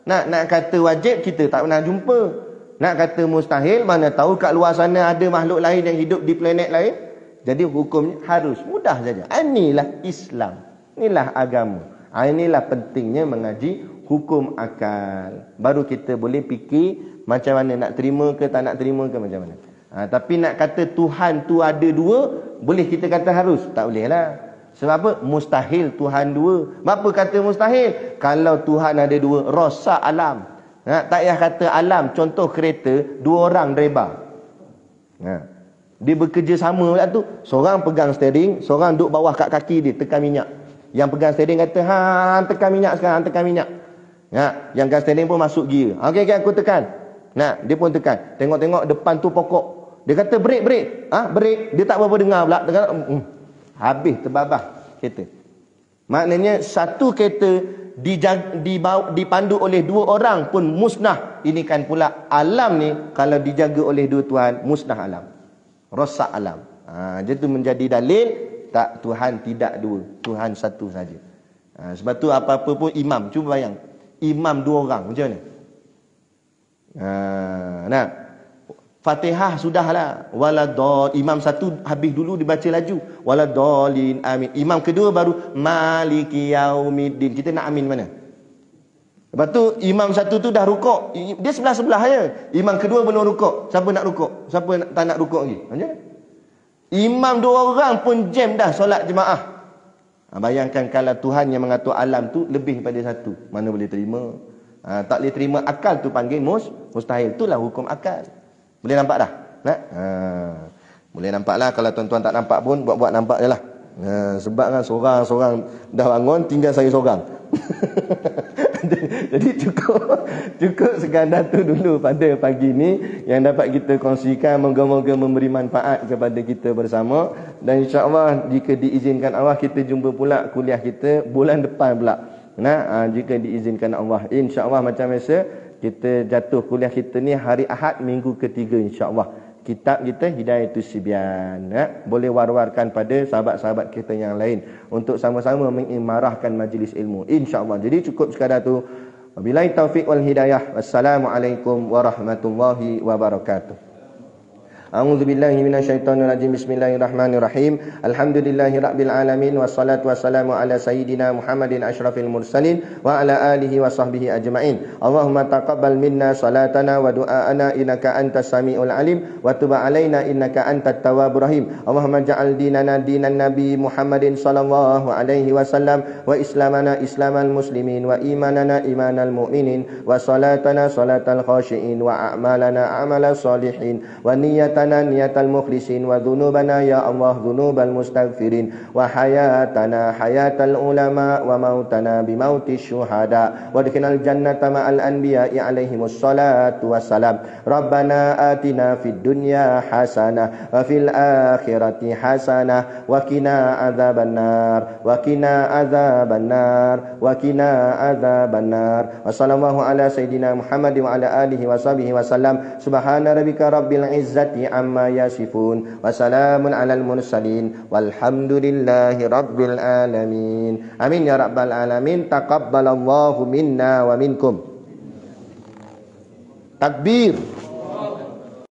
Nak kata wajib, kita tak pernah jumpa. Nak kata mustahil, mana tahu kat luar sana ada makhluk lain yang hidup di planet lain. Jadi hukumnya harus, mudah saja. Inilah Islam. Inilah agama. Inilah pentingnya mengaji hukum akal. Baru kita boleh fikir macam mana nak terima ke tak nak terima ke macam mana. Tapi nak kata Tuhan tu ada dua, boleh kita kata harus? Tak boleh lah. Sebab apa? Mustahil Tuhan dua. Apa kata mustahil? Kalau Tuhan ada dua, rosak alam. Tak payah kata alam. Contoh kereta, dua orang driver. Dia bekerja sama pula tu. Seorang pegang steering, seorang duduk bawah kat kaki dia tekan minyak. Yang pegang steering kata, tekan minyak sekarang, tekan minyak. Yang pegang steering pun masuk gear. Okey, aku tekan. Dia pun tekan. Tengok-tengok depan tu pokok. Dia kata break. Break. Dia tak berapa dengar pula. Habis terbabah kereta. Maknanya satu kereta dipandu oleh dua orang pun musnah. Ini kan pula alam ni kalau dijaga oleh dua Tuhan, musnah alam. Rosak alam. Jadi tu menjadi dalil tak, Tuhan tidak dua, Tuhan satu saja. Sebab tu apa-apa pun imam, cuba bayang, imam dua orang macam mana? Fatihah sudahlah, waladol, imam satu habis dulu dibaca laju, waladolin amin. Imam kedua baru maliki yaumiddin. Kita nak amin mana? Lepas tu imam satu tu dah rukuk, dia sebelah-sebelah je. Imam kedua belum rukuk. Siapa nak rukuk? Siapa tak nak rukuk lagi? Macam mana? Imam dua orang pun jam dah solat jemaah. Bayangkan kalau Tuhan yang mengatur alam tu lebih pada satu, mana boleh terima? Tak boleh terima akal tu panggil mustahil. Itulah hukum akal. Boleh nampak dah? Boleh nampak lah. Kalau tuan-tuan tak nampak pun, buat-buat nampak je lah. Sebab kan seorang-seorang dah bangun, tinggal saya seorang. Jadi cukup sekadar tu dulu pada pagi ni yang dapat kita kongsikan. Moga-moga memberi manfaat kepada kita bersama. Dan insya-Allah jika diizinkan Allah, kita jumpa pula kuliah kita bulan depan pula. Jika diizinkan Allah, insya-Allah macam biasa kita jatuh kuliah kita ni hari Ahad minggu ketiga insya-Allah. Kitab kita Hidayatus Sibyan, boleh war-warkan pada sahabat-sahabat kita yang lain untuk sama-sama mengimarahkan majlis ilmu, insya-Allah. Jadi cukup sekadar tu. Wabillahi taufiq wal hidayah. Wassalamualaikum warahmatullahi wabarakatuh. A'udzu billahi minasyaitonir rajim. Bismillahirrahmanirrahim. Alhamdulillahi rabbil alamin wassalatu wassalamu ala sayyidina Muhammadin asyrafil mursalin wa ala alihi wa sahbihi ajmain. Allahumma taqabbal minna salatana wa du'aana innaka antas samiul alim wa tub alaina innaka antat tawwabur rahim. Allahumma ja'al dinana dinan nabi Muhammadin sallallahu alaihi wasallam wa islamana islamal muslimin wa imanana imanal mu'minin wa salatana salatal khashiin wa a'malana a'malal salihin wa niyatal mukhlisin wa dhunubana ya Allah dhunubal mustaghfirin wa hayatana hayatal ulama wa mautana bimautis syuhada wa adkhilnal jannata ma'al anbiya'i alaihimus salatu wassalam. Rabbana atina fid dunya hasanah wa fil akhirati hasanah wa qina adzabannar wa qina adzabannar wa qina adzabannar. Wa sallallahu ala sayidina Muhammad wa ala alihi wa sahbihi wasallam. Subhana rabbika rabbil izzati amma yasifun wa salamun alal mursalin walhamdulillahi rabbil alamin. Amin ya rabbal alamin. Taqabbalallahu minna wa minkum. Takbir.